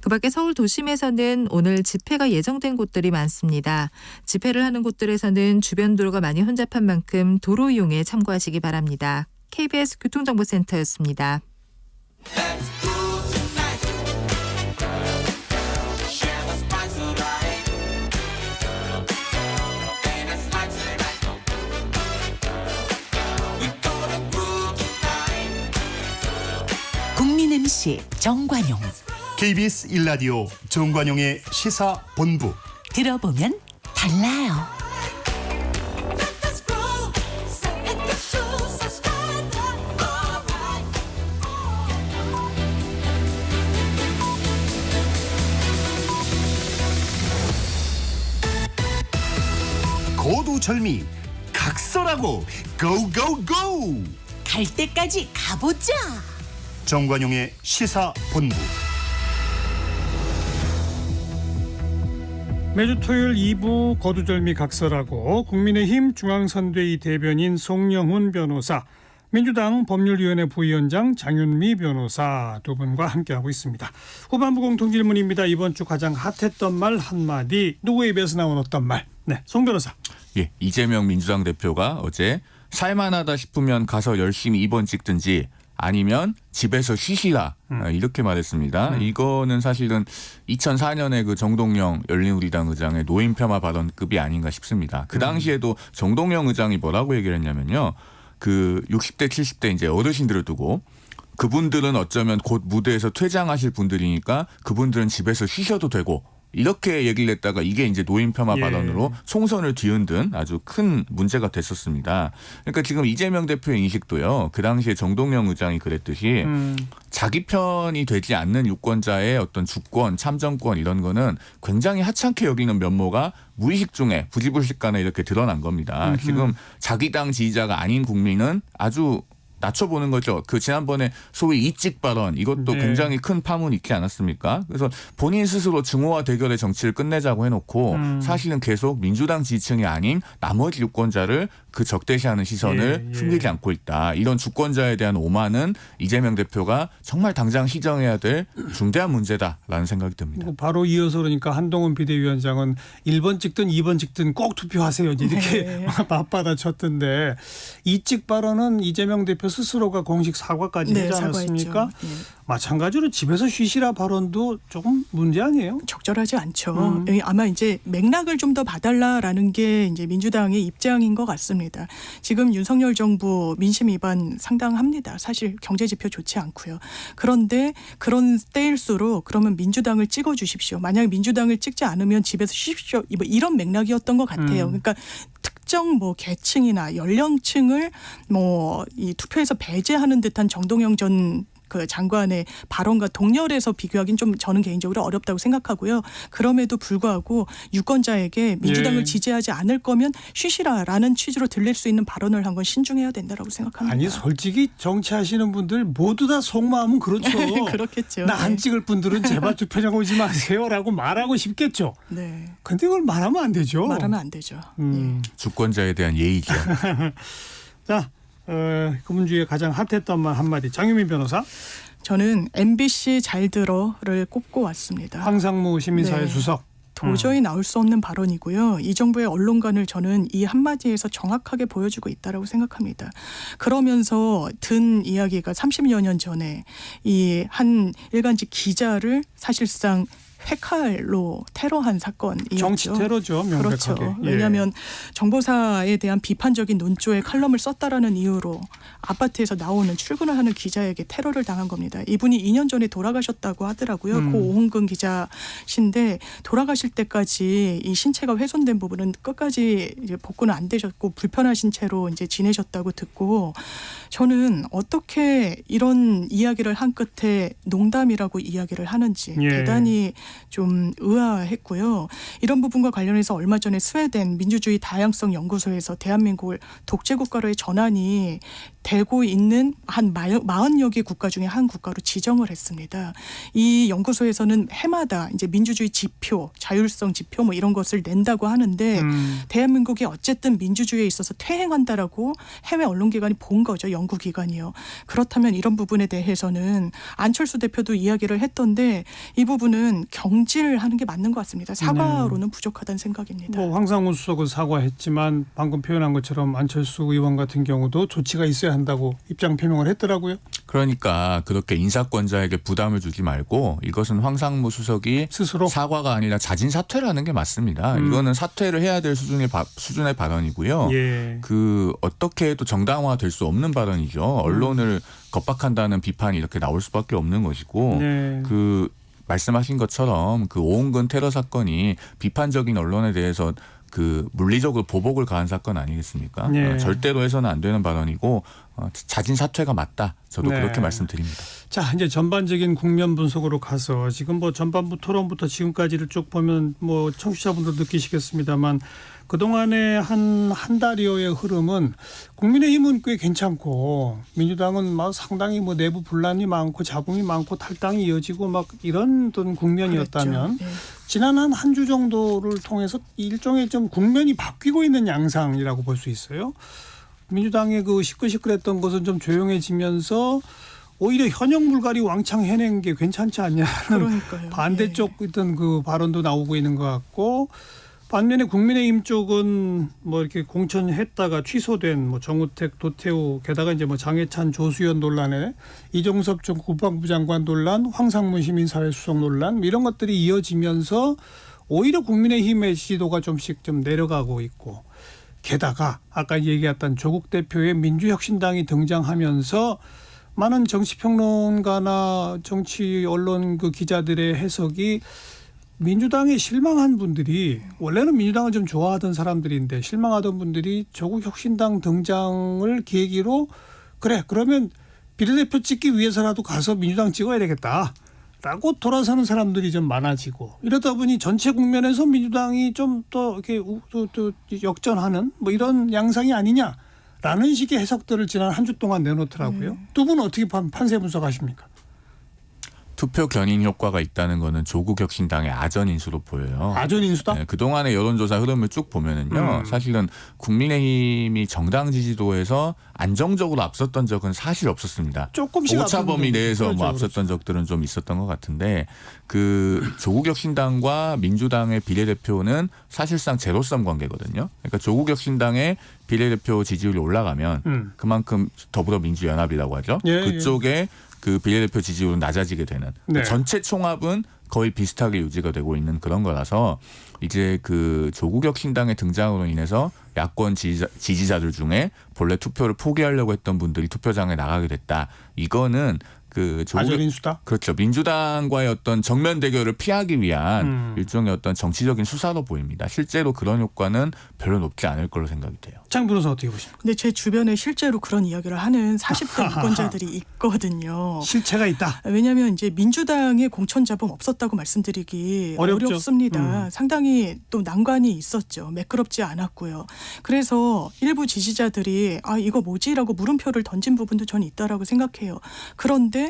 그 밖에 서울 도심에서는 오늘 집회가 예정된 곳들이 많습니다. 집회를 하는 곳들에서는 주변 도로가 많이 혼잡한 만큼 도로 이용에 참고하시기 바랍니다. KBS 교통정보센터였습니다. 국민 MC 정관용. KBS 1라디오 정관용의 시사본부. 들어보면 달라요. 고두절미 각설하고 고고고. 갈 때까지 가보자. 정관용의 시사본부. 매주 토요일 2부 거두절미 각설하고 국민의힘 중앙선대위 대변인 송영훈 변호사 민주당 법률위원회 부위원장 장윤미 변호사 두 분과 함께하고 있습니다. 후반부 공통질문입니다. 이번 주 가장 핫했던 말 한마디, 누구의 입에서 나온 어떤 말? 네, 송 변호사. 예, 이재명 민주당 대표가 어제 살만하다 싶으면 가서 열심히 입원 찍든지 아니면 집에서 쉬시라 이렇게 말했습니다. 이거는 사실은 2004년에 그 정동영 열린우리당 의장의 노인 폄하 발언급이 아닌가 싶습니다. 그 당시에도 정동영 의장이 뭐라고 얘기를 했냐면요. 그 60대 70대 이제 어르신들을 두고 그분들은 어쩌면 곧 무대에서 퇴장하실 분들이니까 그분들은 집에서 쉬셔도 되고 이렇게 얘기를 했다가 이게 이제 노인 폄하 발언으로 총선을 뒤흔든 아주 큰 문제가 됐었습니다. 그러니까 지금 이재명 대표의 인식도요. 그 당시에 정동영 의장이 그랬듯이 자기 편이 되지 않는 유권자의 어떤 주권, 참정권 이런 거는 굉장히 하찮게 여기는 면모가 무의식 중에 부지불식간에 이렇게 드러난 겁니다. 지금 자기 당 지지자가 아닌 국민은 아주 낮춰보는 거죠. 그 지난번에 소위 이찍 발언 이것도 네. 굉장히 큰 파문이 있지 않았습니까? 그래서 본인 스스로 증오와 대결의 정치를 끝내자고 해놓고 사실은 계속 민주당 지지층이 아닌 나머지 유권자를 그 적대시하는 시선을 숨기지 않고 있다. 이런 주권자에 대한 오만은 이재명 대표가 정말 당장 시정해야 될 중대한 문제다라는 생각이 듭니다. 바로 이어서 그러니까 한동훈 비대위원장은 1번 찍든 2번 찍든 꼭 투표하세요. 이렇게 맞받아쳤던데 이찍 발언은 이재명 대표 스스로가 공식 사과까지 하지 않았습니까? 네. 마찬가지로 집에서 쉬시라 발언도 조금 문제 아니에요? 적절하지 않죠. 아마 이제 맥락을 좀 더 봐달라라는 게 이제 민주당의 입장인 것 같습니다. 지금 윤석열 정부 민심 위반 상당합니다. 사실 경제 지표 좋지 않고요. 그런데 그런 때일수록 그러면 민주당을 찍어주십시오. 만약 민주당을 찍지 않으면 집에서 쉬십시오. 이런 맥락이었던 것 같아요. 그러니까 특정 뭐 계층이나 연령층을 뭐 이 투표에서 배제하는 듯한 정동영 전 그 장관의 발언과 동렬해서 비교하기는 좀 저는 개인적으로 어렵다고 생각하고요. 그럼에도 불구하고 유권자에게 민주당을 지지하지 않을 거면 쉬시라라는 취지로 들릴 수 있는 발언을 한 건 신중해야 된다라고 생각합니다. 아니 솔직히 정치하시는 분들 모두 다 속마음은 그렇죠. 그렇겠죠. 나 안 네. 찍을 분들은 제발 투표장 오지 마세요라고 말하고 싶겠죠. 네. 근데 그걸 말하면 안 되죠. 말하면 안 되죠. 주권자에 대한 예의죠. 자, 그분 중에 가장 핫했던 말 한마디. 장유민 변호사. 저는 MBC 잘 들어를 꼽고 왔습니다. 황상무 시민사회 네. 수석. 도저히 나올 수 없는 발언이고요. 이 정부의 언론관을 저는 이 한마디에서 정확하게 보여주고 있다라고 생각합니다. 그러면서 든 이야기가 30여 년 전에 이 한 일간지 기자를 사실상 회칼로 테러한 사건이었죠. 정치 테러죠, 명백하게. 그렇죠. 왜냐하면 정보사에 대한 비판적인 논조에 칼럼을 썼다라는 이유로 아파트에서 나오는 출근을 하는 기자에게 테러를 당한 겁니다. 이분이 2년 전에 돌아가셨다고 하더라고요. 고 오홍근 기자신데 돌아가실 때까지 이 신체가 훼손된 부분은 끝까지 이제 복구는 안 되셨고 불편하신 채로 이제 지내셨다고 듣고 저는 어떻게 이런 이야기를 한 끝에 농담이라고 이야기를 하는지 대단히 좀 의아했고요. 이런 부분과 관련해서 얼마 전에 스웨덴 민주주의 다양성 연구소에서 대한민국을 독재국가로의 전환이 되고 있는 한 40여 개 국가 중에 한 국가로 지정을 했습니다. 이 연구소에서는 해마다 이제 민주주의 지표, 자율성 지표 뭐 이런 것을 낸다고 하는데 대한민국이 어쨌든 민주주의에 있어서 퇴행한다라고 해외 언론기관이 본 거죠. 연구기관이요. 그렇다면 이런 부분에 대해서는 안철수 대표도 이야기를 했던데 이 부분은 경질하는 게 맞는 것 같습니다. 사과로는 부족하다는 생각입니다. 뭐 황상무 수석은 사과했지만 방금 표현한 것처럼 안철수 의원 같은 경우도 조치가 있어야 한다고 입장 표명을 했더라고요. 그러니까 그렇게 인사권자에게 부담을 주지 말고 이것은 황상무 수석이 스스로 사과가 아니라 자진 사퇴를 하는 게 맞습니다. 이거는 사퇴를 해야 될 수준의 발언이고요. 그 어떻게 해도 정당화될 수 없는 발언이죠. 언론을 겁박한다는 비판이 이렇게 나올 수밖에 없는 것이고 그 말씀하신 것처럼 그 오홍근 테러 사건이 비판적인 언론에 대해서 그 물리적으로 보복을 가한 사건 아니겠습니까? 절대로 해서는 안 되는 발언이고 자진 사퇴가 맞다. 저도 그렇게 말씀드립니다. 자, 이제 전반적인 국면 분석으로 가서 지금 뭐 전반부 토론부터 지금까지를 쭉 보면 뭐 청취자분들 느끼시겠습니다만 그동안의 한 달여의 흐름은 국민의힘은 꽤 괜찮고 민주당은 막 상당히 뭐 내부 분란이 많고 잡음이 많고 탈당이 이어지고 막 이런 어떤 국면이었다면 지난 한 주 정도를 통해서 일종의 좀 국면이 바뀌고 있는 양상이라고 볼 수 있어요. 민주당의 그 시끌시끌했던 것은 좀 조용해지면서 오히려 현역 물갈이 왕창 해낸 게 괜찮지 않냐는 그러니까요. 반대쪽 어떤 그 발언도 나오고 있는 것 같고, 반면에 국민의힘 쪽은 뭐 이렇게 공천했다가 취소된 뭐 정우택, 도태우, 게다가 이제 뭐 장해찬, 조수현 논란에 이종섭 전 국방부 장관 논란, 황상문 시민사회수석 논란 이런 것들이 이어지면서 오히려 국민의힘의 지지도가 좀씩 좀 내려가고 있고, 게다가 아까 얘기했던 조국 대표의 민주혁신당이 등장하면서 많은 정치평론가나 정치 언론 그 기자들의 해석이 민주당에 실망한 분들이, 원래는 민주당을 좀 좋아하던 사람들인데 실망하던 분들이 조국 혁신당 등장을 계기로 그래 그러면 비례대표 찍기 위해서라도 가서 민주당 찍어야 되겠다 라고 돌아서는 사람들이 좀 많아지고, 이러다 보니 전체 국면에서 민주당이 좀 더 이렇게 또 역전하는 뭐 이런 양상이 아니냐라는 식의 해석들을 지난 한 주 동안 내놓더라고요. 두 분은 어떻게 판세 분석하십니까? 투표 견인 효과가 있다는 거는 조국 혁신당의 아전 인수로 보여요. 아전 인수다? 네, 그동안의 여론조사 흐름을 쭉 보면은요. 사실은 국민의힘이 정당 지지도에서 안정적으로 앞섰던 적은 사실 없었습니다. 조금씩 오차 범위 내에서 그렇죠, 뭐 앞섰던 적들은 좀 있었던 것 같은데, 그 조국 혁신당과 민주당의 비례대표는 사실상 제로섬 관계거든요. 그러니까 조국 혁신당의 비례대표 지지율이 올라가면 그만큼 더불어민주연합이라고 하죠. 예, 그쪽에 그 비례대표 지지율은 낮아지게 되는, 네. 전체 총합은 거의 비슷하게 유지가 되고 있는 그런 거라서, 이제 그 조국 혁신당의 등장으로 인해서 야권 지지자들 중에 본래 투표를 포기하려고 했던 분들이 투표장에 나가게 됐다. 이거는 그 아전 인수다? 그렇죠. 민주당과의 어떤 정면 대결을 피하기 위한 일종의 어떤 정치적인 수사로 보입니다. 실제로 그런 효과는 별로 높지 않을 걸로 생각이 돼요. 장 변호사 어떻게 보십니까? 근데 제 주변에 실제로 그런 이야기를 하는 40대 유권자들이 있거든요. 실체가 있다. 왜냐하면 이제 민주당의 공천 잡음 없었다고 말씀드리기 어렵죠. 어렵습니다. 상당히 또 난관이 있었죠. 매끄럽지 않았고요. 그래서 일부 지지자들이 아 이거 뭐지라고 물음표를 던진 부분도 저는 있다라고 생각해요. 그런데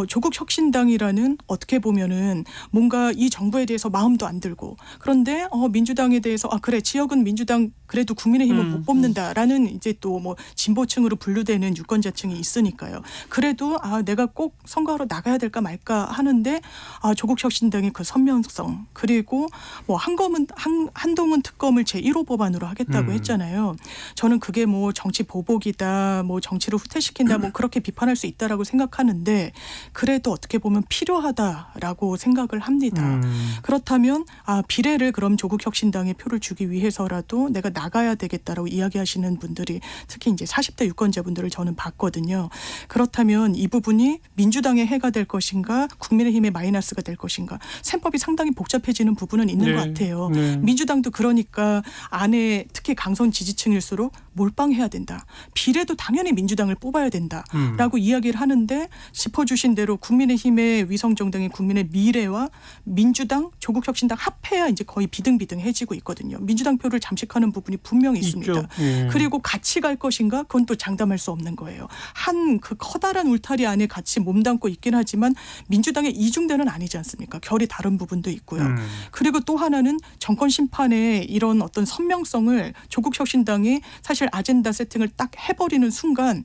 조국 혁신당이라는 어떻게 보면은 뭔가 이 정부에 대해서 마음도 안 들고, 그런데 민주당에 대해서 아 그래 지역은 민주당 그래도 국민의힘은 못 뽑는다라는 이제 또 뭐 진보층으로 분류되는 유권자층이 있으니까요. 그래도 아 내가 꼭 선거하러 나가야 될까 말까 하는데 아 조국 혁신당의 그 선명성, 그리고 뭐 한동훈 특검을 제1호 법안으로 하겠다고 했잖아요. 저는 그게 뭐 정치 보복이다, 뭐 정치를 후퇴시킨다, 뭐 그렇게 비판할 수 있다라고 생각하는데, 그래도 어떻게 보면 필요하다라고 생각을 합니다. 그렇다면 아 비례를 그럼 조국 혁신당에 표를 주기 위해서라도 내가 나가야 되겠다라고 이야기하시는 분들이 특히 이제 40대 유권자분들을 저는 봤거든요. 그렇다면 이 부분이 민주당의 해가 될 것인가, 국민의힘의 마이너스가 될 것인가, 셈법이 상당히 복잡해지는 부분은 있는 것 같아요. 민주당도 그러니까 안에 특히 강성 지지층일수록 몰빵해야 된다. 비례도 당연히 민주당을 뽑아야 된다라고 이야기를 하는데, 짚어주신 대로 국민의힘의 위성정당인 국민의 미래와 민주당, 조국혁신당 합해야 이제 거의 비등비등해지고 있거든요. 민주당 표를 잠식하는 부분이 분명히 있습니다. 예. 그리고 같이 갈 것인가 그건 또 장담할 수 없는 거예요. 한 그 커다란 울타리 안에 같이 몸담고 있긴 하지만 민주당의 이중대는 아니지 않습니까? 결이 다른 부분도 있고요. 그리고 또 하나는 정권 심판의 이런 어떤 선명성을 조국혁신당이 사실 아젠다 세팅을 딱 해버리는 순간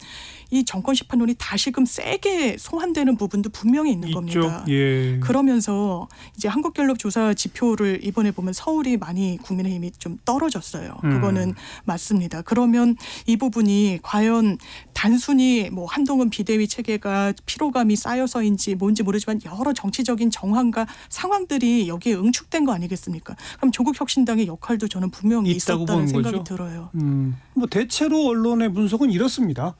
이 정권 심판론이 다시금 세게 소환되는 부분도 분명히 있는 겁니다. 예. 그러면서 이제 한국갤럽 조사 지표를 이번에 보면 서울이 많이 국민의힘이 좀 떨어졌어요. 그거는 맞습니다. 그러면 이 부분이 과연 단순히 뭐 한동훈 비대위 체계가 피로감이 쌓여서인지 뭔지 모르지만 여러 정치적인 정황과 상황들이 여기에 응축된 거 아니겠습니까? 그럼 조국혁신당의 역할도 저는 분명히 있다고 있었다는 보는 생각이 거죠? 들어요. 뭐 대체로 언론의 분석은 이렇습니다.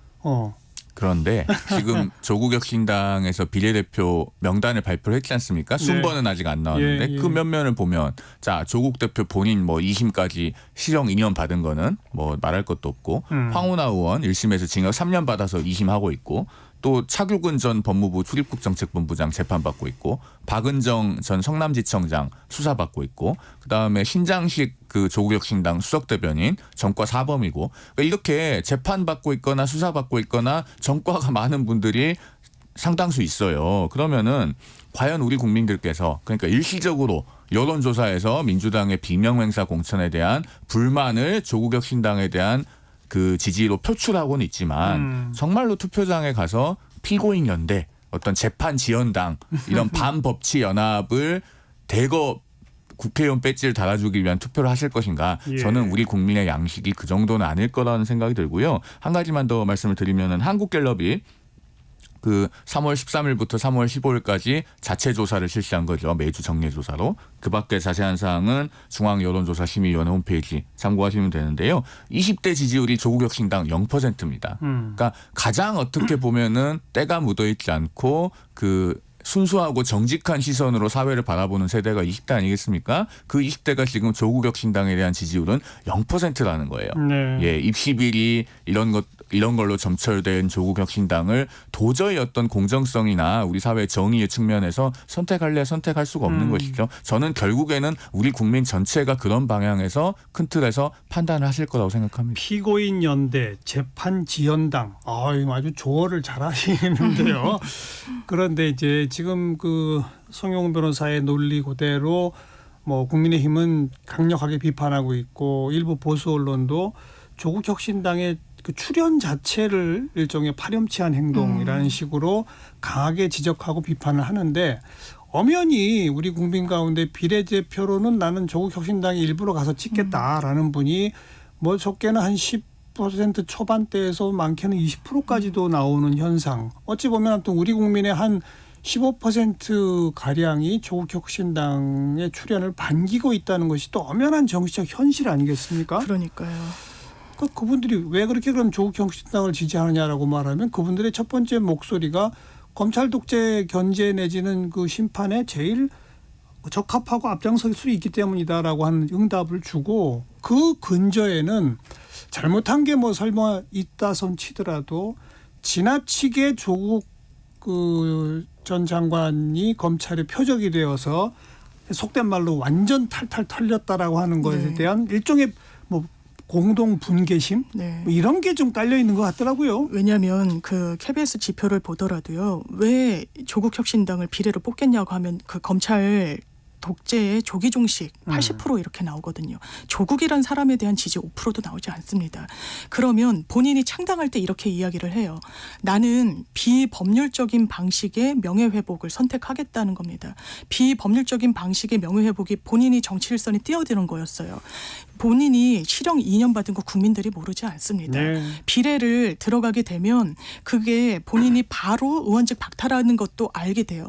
그런데 지금 조국 혁신당에서 비례대표 명단을 발표를 했지 않습니까? 순번은 아직 안 나왔는데 예. 그 면면을 보면, 자 조국 대표 본인 뭐 2심까지 실형 2년 받은 거는 뭐 말할 것도 없고, 황운하 의원 1심에서 징역 3년 받아서 2심 하고 있고, 또 차규근 전 법무부 출입국정책본부장 재판받고 있고, 박은정 전 성남지청장 수사받고 있고, 그다음에 신장식 그 조국혁신당 수석대변인 전과 사범이고, 그러니까 이렇게 재판받고 있거나 수사받고 있거나 전과가 많은 분들이 상당수 있어요. 그러면은 과연 우리 국민들께서, 그러니까 일시적으로 여론조사에서 민주당의 비명행사 공천에 대한 불만을 조국혁신당에 대한 그 지지로 표출하고는 있지만 정말로 투표장에 가서 피고인 연대, 어떤 재판 지연당 이런 반법치 연합을 대거 국회의원 배지를 달아주기 위한 투표를 하실 것인가? 예. 저는 우리 국민의 양식이 그 정도는 아닐 거라는 생각이 들고요. 한 가지만 더 말씀을 드리면은 한국갤럽이 그 3월 13일부터 3월 15일까지 자체 조사를 실시한 거죠. 매주 정례 조사로. 그 밖에 자세한 사항은 중앙여론조사심의위원회 홈페이지 참고하시면 되는데요. 20대 지지율이 조국혁신당 0%입니다. 그러니까 가장 어떻게 보면은 때가 묻어있지 않고 그 순수하고 정직한 시선으로 사회를 바라보는 세대가 20대 아니겠습니까? 그 20대가 지금 조국혁신당에 대한 지지율은 0%라는 거예요. 네. 예, 입시비리 이런 걸로 점철된 조국혁신당을 도저히 어떤 공정성이나 우리 사회 정의의 측면에서 선택할 수가 없는 것이죠. 저는 결국에는 우리 국민 전체가 그런 방향에서 큰 틀에서 판단을 하실 거라고 생각합니다. 피고인 연대, 재판 지연당. 아주 조어를 잘 하시는데요. 그런데 이제 지금 그 송영 변호사의 논리 그대로 뭐 국민의힘은 강력하게 비판하고 있고 일부 보수 언론도 조국 혁신당의 그 출연 자체를 일종의 파렴치한 행동이라는 식으로 강하게 지적하고 비판을 하는데 엄연히 우리 국민 가운데 비례대표로는 나는 조국 혁신당에 일부러 가서 찍겠다라는 분이 뭐 적게는 한 10% 초반대에서 많게는 20%까지도 나오는 현상. 어찌 보면 아무튼 우리 국민의 한 15% 가량이 조국 혁신당의 출연을 반기고 있다는 것이 또 엄연한 정치적 현실 아니겠습니까? 그러니까요. 그분들이 왜 그렇게 그럼 조국 혁신당을 지지하느냐라고 말하면 그분들의 첫 번째 목소리가 검찰 독재 견제 내지는 그 심판에 제일 적합하고 앞장설 수 있기 때문이다라고 하는 응답을 주고 그 근저에는 잘못한 게 뭐 설마 있다손 치더라도 지나치게 조국 그 전 장관이 검찰의 표적이 되어서 속된 말로 완전 탈탈 털렸다라고 하는 것에 네. 대한 일종의 뭐 공동 분개심 네. 뭐 이런 게 좀 깔려 있는 것 같더라고요. 왜냐하면 그 KBS 지표를 보더라도요. 왜 조국 혁신당을 비례로 뽑겠냐고 하면 그 검찰 독재의 조기종식 80% 이렇게 나오거든요. 조국이란 사람에 대한 지지 5%도 나오지 않습니다. 그러면 본인이 창당할 때 이렇게 이야기를 해요. 나는 비법률적인 방식의 명예회복을 선택하겠다는 겁니다. 비법률적인 방식의 명예회복이 본인이 정치 일선에 뛰어드는 거였어요. 본인이 실형 2년 받은 거 국민들이 모르지 않습니다. 네. 비례를 들어가게 되면 그게 본인이 바로 의원직 박탈하는 것도 알게 돼요.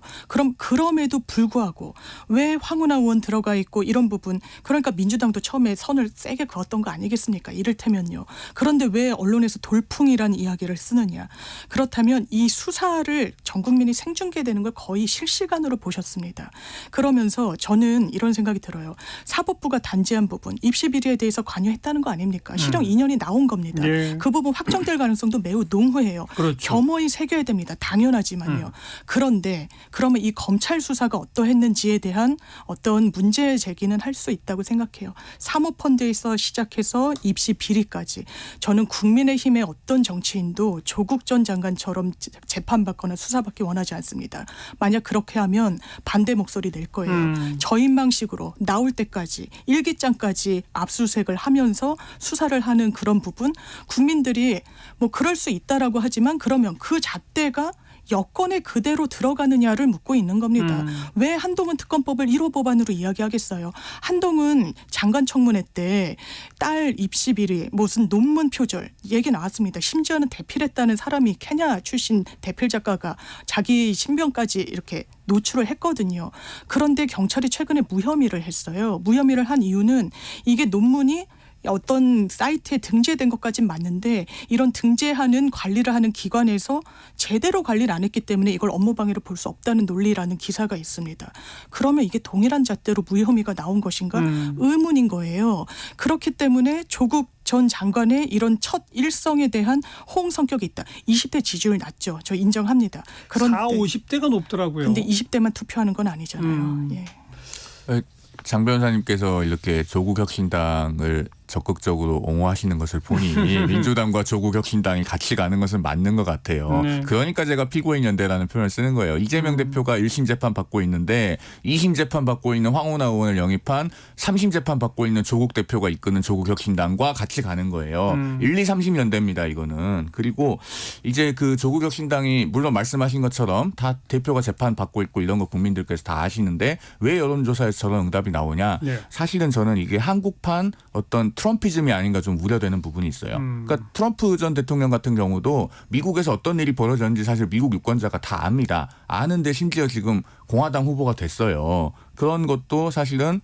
그럼에도 불구하고 왜 황운하 의원 들어가 있고 이런 부분, 그러니까 민주당도 처음에 선을 세게 그었던 거 아니겠습니까? 이를테면요. 그런데 왜 언론에서 돌풍이라는 이야기를 쓰느냐. 그렇다면 이 수사를 전 국민이 생중계되는 걸 거의 실시간으로 보셨습니다. 그러면서 저는 이런 생각이 들어요. 사법부가 단죄한 부분, 입시 비리에 대해서 관여했다는 거 아닙니까? 실형 2년이 나온 겁니다. 예. 그 부분 확정될 가능성도 매우 농후해요. 그렇죠. 겸허히 새겨야 됩니다. 당연하지만요. 그런데 그러면 이 검찰 수사가 어떠했는지에 대한 어떤 문제 제기는 할 수 있다고 생각해요. 사모펀드에서 시작해서 입시 비리까지. 저는 국민의힘의 어떤 정치인도 조국 전 장관처럼 재판받거나 수사받기 원하지 않습니다. 만약 그렇게 하면 반대 목소리 낼 거예요. 저인망식으로 나올 때까지 일기장까지 압수수색을 하면서 수사를 하는 그런 부분, 국민들이 뭐 그럴 수 있다라고 하지만 그러면 그 잣대가 여건에 그대로 들어가느냐를 묻고 있는 겁니다. 왜 한동훈 특검법을 1호 법안으로 이야기하겠어요? 한동훈 장관 청문회 때 딸 입시 비리, 무슨 논문 표절 얘기 나왔습니다. 심지어는 대필했다는 사람이 케냐 출신 대필 작가가 자기 신병까지 이렇게 노출을 했거든요. 그런데 경찰이 최근에 무혐의를 했어요. 무혐의를 한 이유는 이게 논문이 어떤 사이트에 등재된 것까진 맞는데 이런 등재하는 관리를 하는 기관에서 제대로 관리를 안 했기 때문에 이걸 업무방해로 볼 수 없다는 논리라는 기사가 있습니다. 그러면 이게 동일한 잣대로 무혐의가 나온 것인가? 의문인 거예요. 그렇기 때문에 조국 전 장관의 이런 첫 일성에 대한 호응 성격이 있다. 20대 지지율 낮죠. 저 인정합니다. 그런데 40, 50대가 높더라고요. 근데 20대만 투표하는 건 아니잖아요. 예. 장 변호사님께서 이렇게 조국 혁신당을 적극적으로 옹호하시는 것을 보니 민주당과 조국혁신당이 같이 가는 것은 맞는 것 같아요. 네. 그러니까 제가 피고인연대라는 표현을 쓰는 거예요. 이재명 대표가 1심 재판 받고 있는데 2심 재판 받고 있는 황운하 의원을 영입한 3심 재판 받고 있는 조국 대표가 이끄는 조국혁신당과 같이 가는 거예요. 1, 2, 3심 연대입니다. 이거는. 그리고 이제 그 조국혁신당이 물론 말씀하신 것처럼 다 대표가 재판 받고 있고 이런 거 국민들께서 다 아시는데 왜 여론조사에서 저런 응답이 나오냐. 네. 사실은 저는 이게 한국판 어떤 트럼피즘이 아닌가 좀 우려되는 부분이 있어요. 그러니까 트럼프 전 대통령 같은 경우도 미국에서 어떤 일이 벌어졌는지 사실 미국 유권자가 다 압니다. 아는데 심지어 지금 공화당 후보가 됐어요. 그런 것도 사실은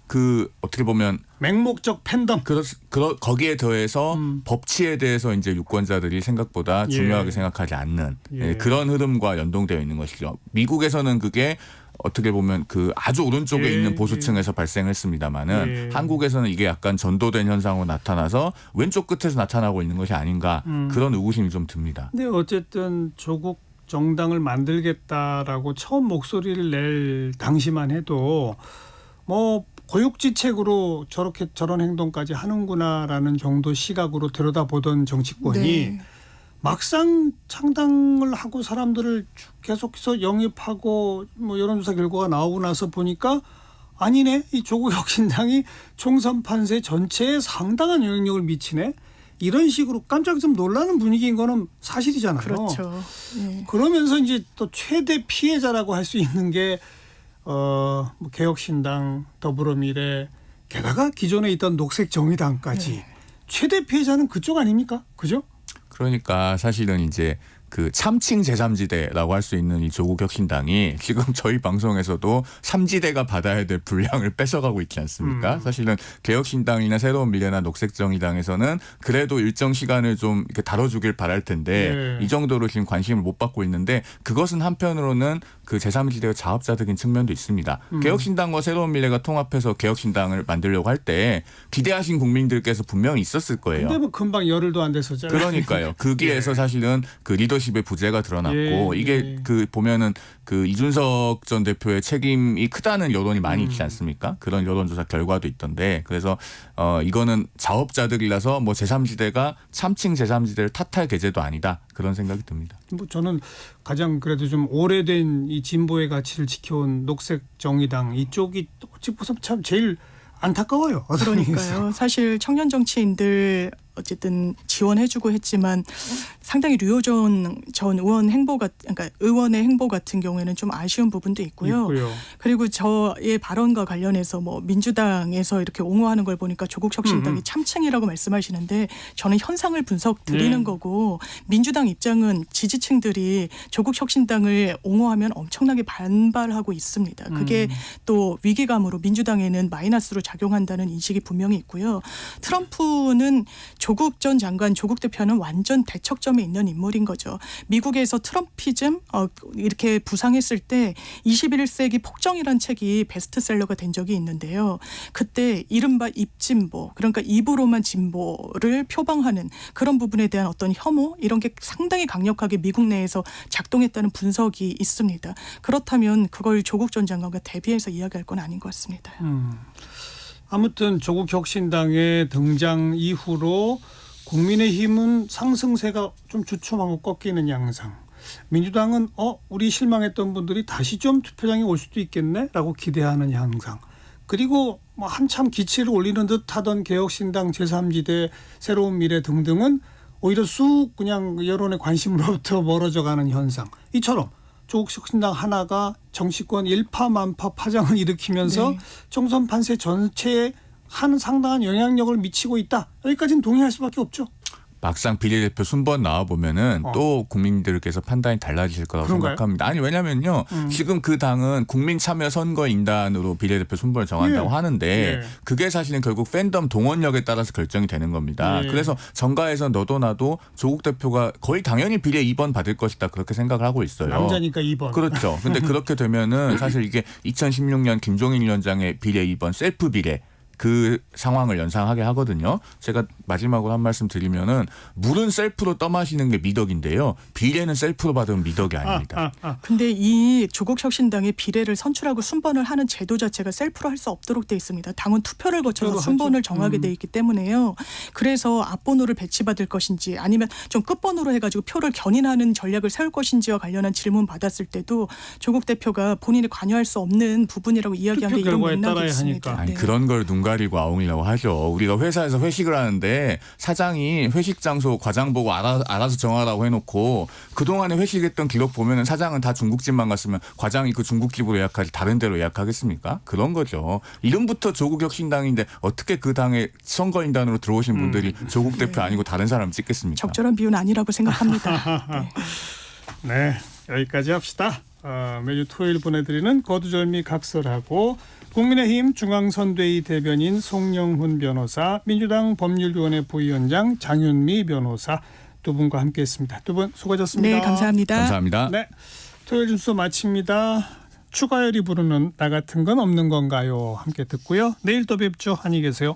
그 어떻게 보면 맹목적 팬덤. 거기에 더해서 법치에 대해서 이제 유권자들이 생각보다 예. 중요하게 생각하지 않는 예. 그런 흐름과 연동되어 있는 것이죠. 미국에서는 그게 어떻게 보면 그 아주 오른쪽에 예. 있는 보수층에서 발생했습니다마는 예. 한국에서는 이게 약간 전도된 현상으로 나타나서 왼쪽 끝에서 나타나고 있는 것이 아닌가 그런 의구심이 좀 듭니다. 근데 어쨌든 조국 정당을 만들겠다라고 처음 목소리를 낼 당시만 해도 뭐 고육지책으로 저런 행동까지 하는구나라는 정도 시각으로 들여다보던 정치권이 네. 막상 창당을 하고 사람들을 계속해서 영입하고 뭐 여론조사 결과가 나오고 나서 보니까 아니네, 이 조국 혁신당이 총선 판세 전체에 상당한 영향력을 미치네, 이런 식으로 깜짝 좀 놀라는 분위기인 거는 사실이잖아요. 그렇죠. 예. 그러면서 이제 또 최대 피해자라고 할 수 있는 게 뭐 개혁신당, 더불어미래, 게다가 기존에 있던 녹색정의당까지 네. 최대 피해자는 그쪽 아닙니까? 그죠? 그러니까 사실은 이제 그 참칭 제3지대라고 할 수 있는 이 조국혁신당이 지금 저희 방송에서도 3지대가 받아야 될 분량을 뺏어가고 있지 않습니까? 사실은 개혁신당이나 새로운 미래나 녹색정의당에서는 그래도 일정 시간을 좀 이렇게 다뤄주길 바랄 텐데 네. 이 정도로 지금 관심을 못 받고 있는데 그것은 한편으로는 그 제3지대가 자업자득인 측면도 있습니다. 개혁신당과 새로운 미래가 통합해서 개혁신당을 만들려고 할 때 기대하신 국민들께서 분명히 있었을 거예요. 근데 뭐 금방 열흘도 안 됐었잖아요. 그러니까요. 거기에서 사실은 그 리더십의 부재가 드러났고 예, 이게 예. 그 보면은 그 이준석 전 대표의 책임이 크다는 여론이 많이 있지 않습니까? 그런 여론조사 결과도 있던데 그래서 이거는 자업자득이라서 뭐 제3지대가 참칭 제3지대를 탓할 계제도 아니다 그런 생각이 듭니다. 뭐 저는 가장 그래도 좀 오래된 이 진보의 가치를 지켜온 녹색정의당 이쪽이 어찌 보면 참 제일 안타까워요. 어떤 의미에서. 그러니까요. 사실 청년 정치인들 어쨌든 지원해주고 했지만 상당히 류호정 전 의원 그러니까 의원의 행보 같은 경우에는 좀 아쉬운 부분도 있고요. 그리고 저의 발언과 관련해서 뭐 민주당에서 이렇게 옹호하는 걸 보니까 조국혁신당이 참칭이라고 말씀하시는데 저는 현상을 분석 드리는 네. 거고 민주당 입장은 지지층들이 조국혁신당을 옹호하면 엄청나게 반발하고 있습니다. 그게 또 위기감으로 민주당에는 마이너스로 작용한다는 인식이 분명히 있고요. 트럼프는 조국 전 장관, 조국 대표는 완전 대척점에 있는 인물인 거죠. 미국에서 트럼피즘 이렇게 부상했을 때 21세기 폭정이라는 책이 베스트셀러가 된 적이 있는데요. 그때 이른바 입진보, 그러니까 입으로만 진보를 표방하는 그런 부분에 대한 어떤 혐오 이런 게 상당히 강력하게 미국 내에서 작동했다는 분석이 있습니다. 그렇다면 그걸 조국 전 장관과 대비해서 이야기할 건 아닌 것 같습니다. 아무튼 조국 혁신당의 등장 이후로 국민의힘은 상승세가 좀 주춤하고 꺾이는 양상. 민주당은 우리 실망했던 분들이 다시 좀 투표장에 올 수도 있겠네라고 기대하는 양상. 그리고 뭐 한참 기치를 올리는 듯 하던 개혁신당 제3지대 새로운 미래 등등은 오히려 쑥 그냥 여론의 관심으로부터 멀어져가는 현상. 이처럼 조국 혁신당 하나가 정치권 일파만파 파장을 일으키면서 네. 총선 판세 전체에 한 상당한 영향력을 미치고 있다. 여기까지는 동의할 수밖에 없죠. 막상 비례대표 순번 나와보면은 또 국민들께서 판단이 달라지실 거라고 그런가요? 생각합니다. 아니 왜냐면요. 지금 그 당은 국민참여선거인단으로 비례대표 순번을 정한다고 예. 하는데 예. 그게 사실은 결국 팬덤 동원력에 따라서 결정이 되는 겁니다. 예. 그래서 정가에서 너도 나도 조국 대표가 거의 당연히 비례 2번 받을 것이다 그렇게 생각을 하고 있어요. 남자니까 2번. 그렇죠. 근데 그렇게 되면은 사실 이게 2016년 김종인 위원장의 비례 2번 셀프 비례 그 상황을 연상하게 하거든요. 제가 마지막으로 한 말씀 드리면은 물은 셀프로 떠마시는 게 미덕인데요. 비례는 셀프로 받으면 미덕이 아닙니다. 근데 이 조국혁신당의 비례를 선출하고 순번을 하는 제도 자체가 셀프로 할 수 없도록 돼 있습니다. 당원 투표를 거쳐서 그래도 순번을 정하게 돼 있기 때문에요. 그래서 앞번호를 배치받을 것인지 아니면 좀 끝번호로 해가지고 표를 견인하는 전략을 세울 것인지와 관련한 질문 받았을 때도 조국 대표가 본인이 관여할 수 없는 부분이라고 이야기한 게 투표 이런 결과에 맥락이 따라야 있습니다. 하니까. 아니, 네. 그런 걸 눈 가리고 아웅이라고 하죠. 우리가 회사에서 회식을 하는데 사장이 회식 장소 과장 보고 알아서 정하라고 해놓고 그동안에 회식했던 기록 보면은 사장은 다 중국집만 갔으면 과장이 그 중국집으로 예약하지 다른 데로 예약하겠습니까? 그런 거죠. 이름부터 조국혁신당인데 어떻게 그 당에 선거인단으로 들어오신 분들이 조국 대표 아니고 다른 사람 찍겠습니까? 적절한 비유는 아니라고 생각합니다. 네. 네, 여기까지 합시다. 매주 토요일 보내드리는 거두절미 각설하고 국민의힘 중앙선대위 대변인 송영훈 변호사, 민주당 법률위원회 부위원장 장윤미 변호사 두 분과 함께했습니다. 두 분 수고하셨습니다. 네, 감사합니다. 감사합니다. 네, 토요일 순서 마칩니다. 추가열이 부르는 나 같은 건 없는 건가요? 함께 듣고요. 내일 또 뵙죠. 안녕히 계세요.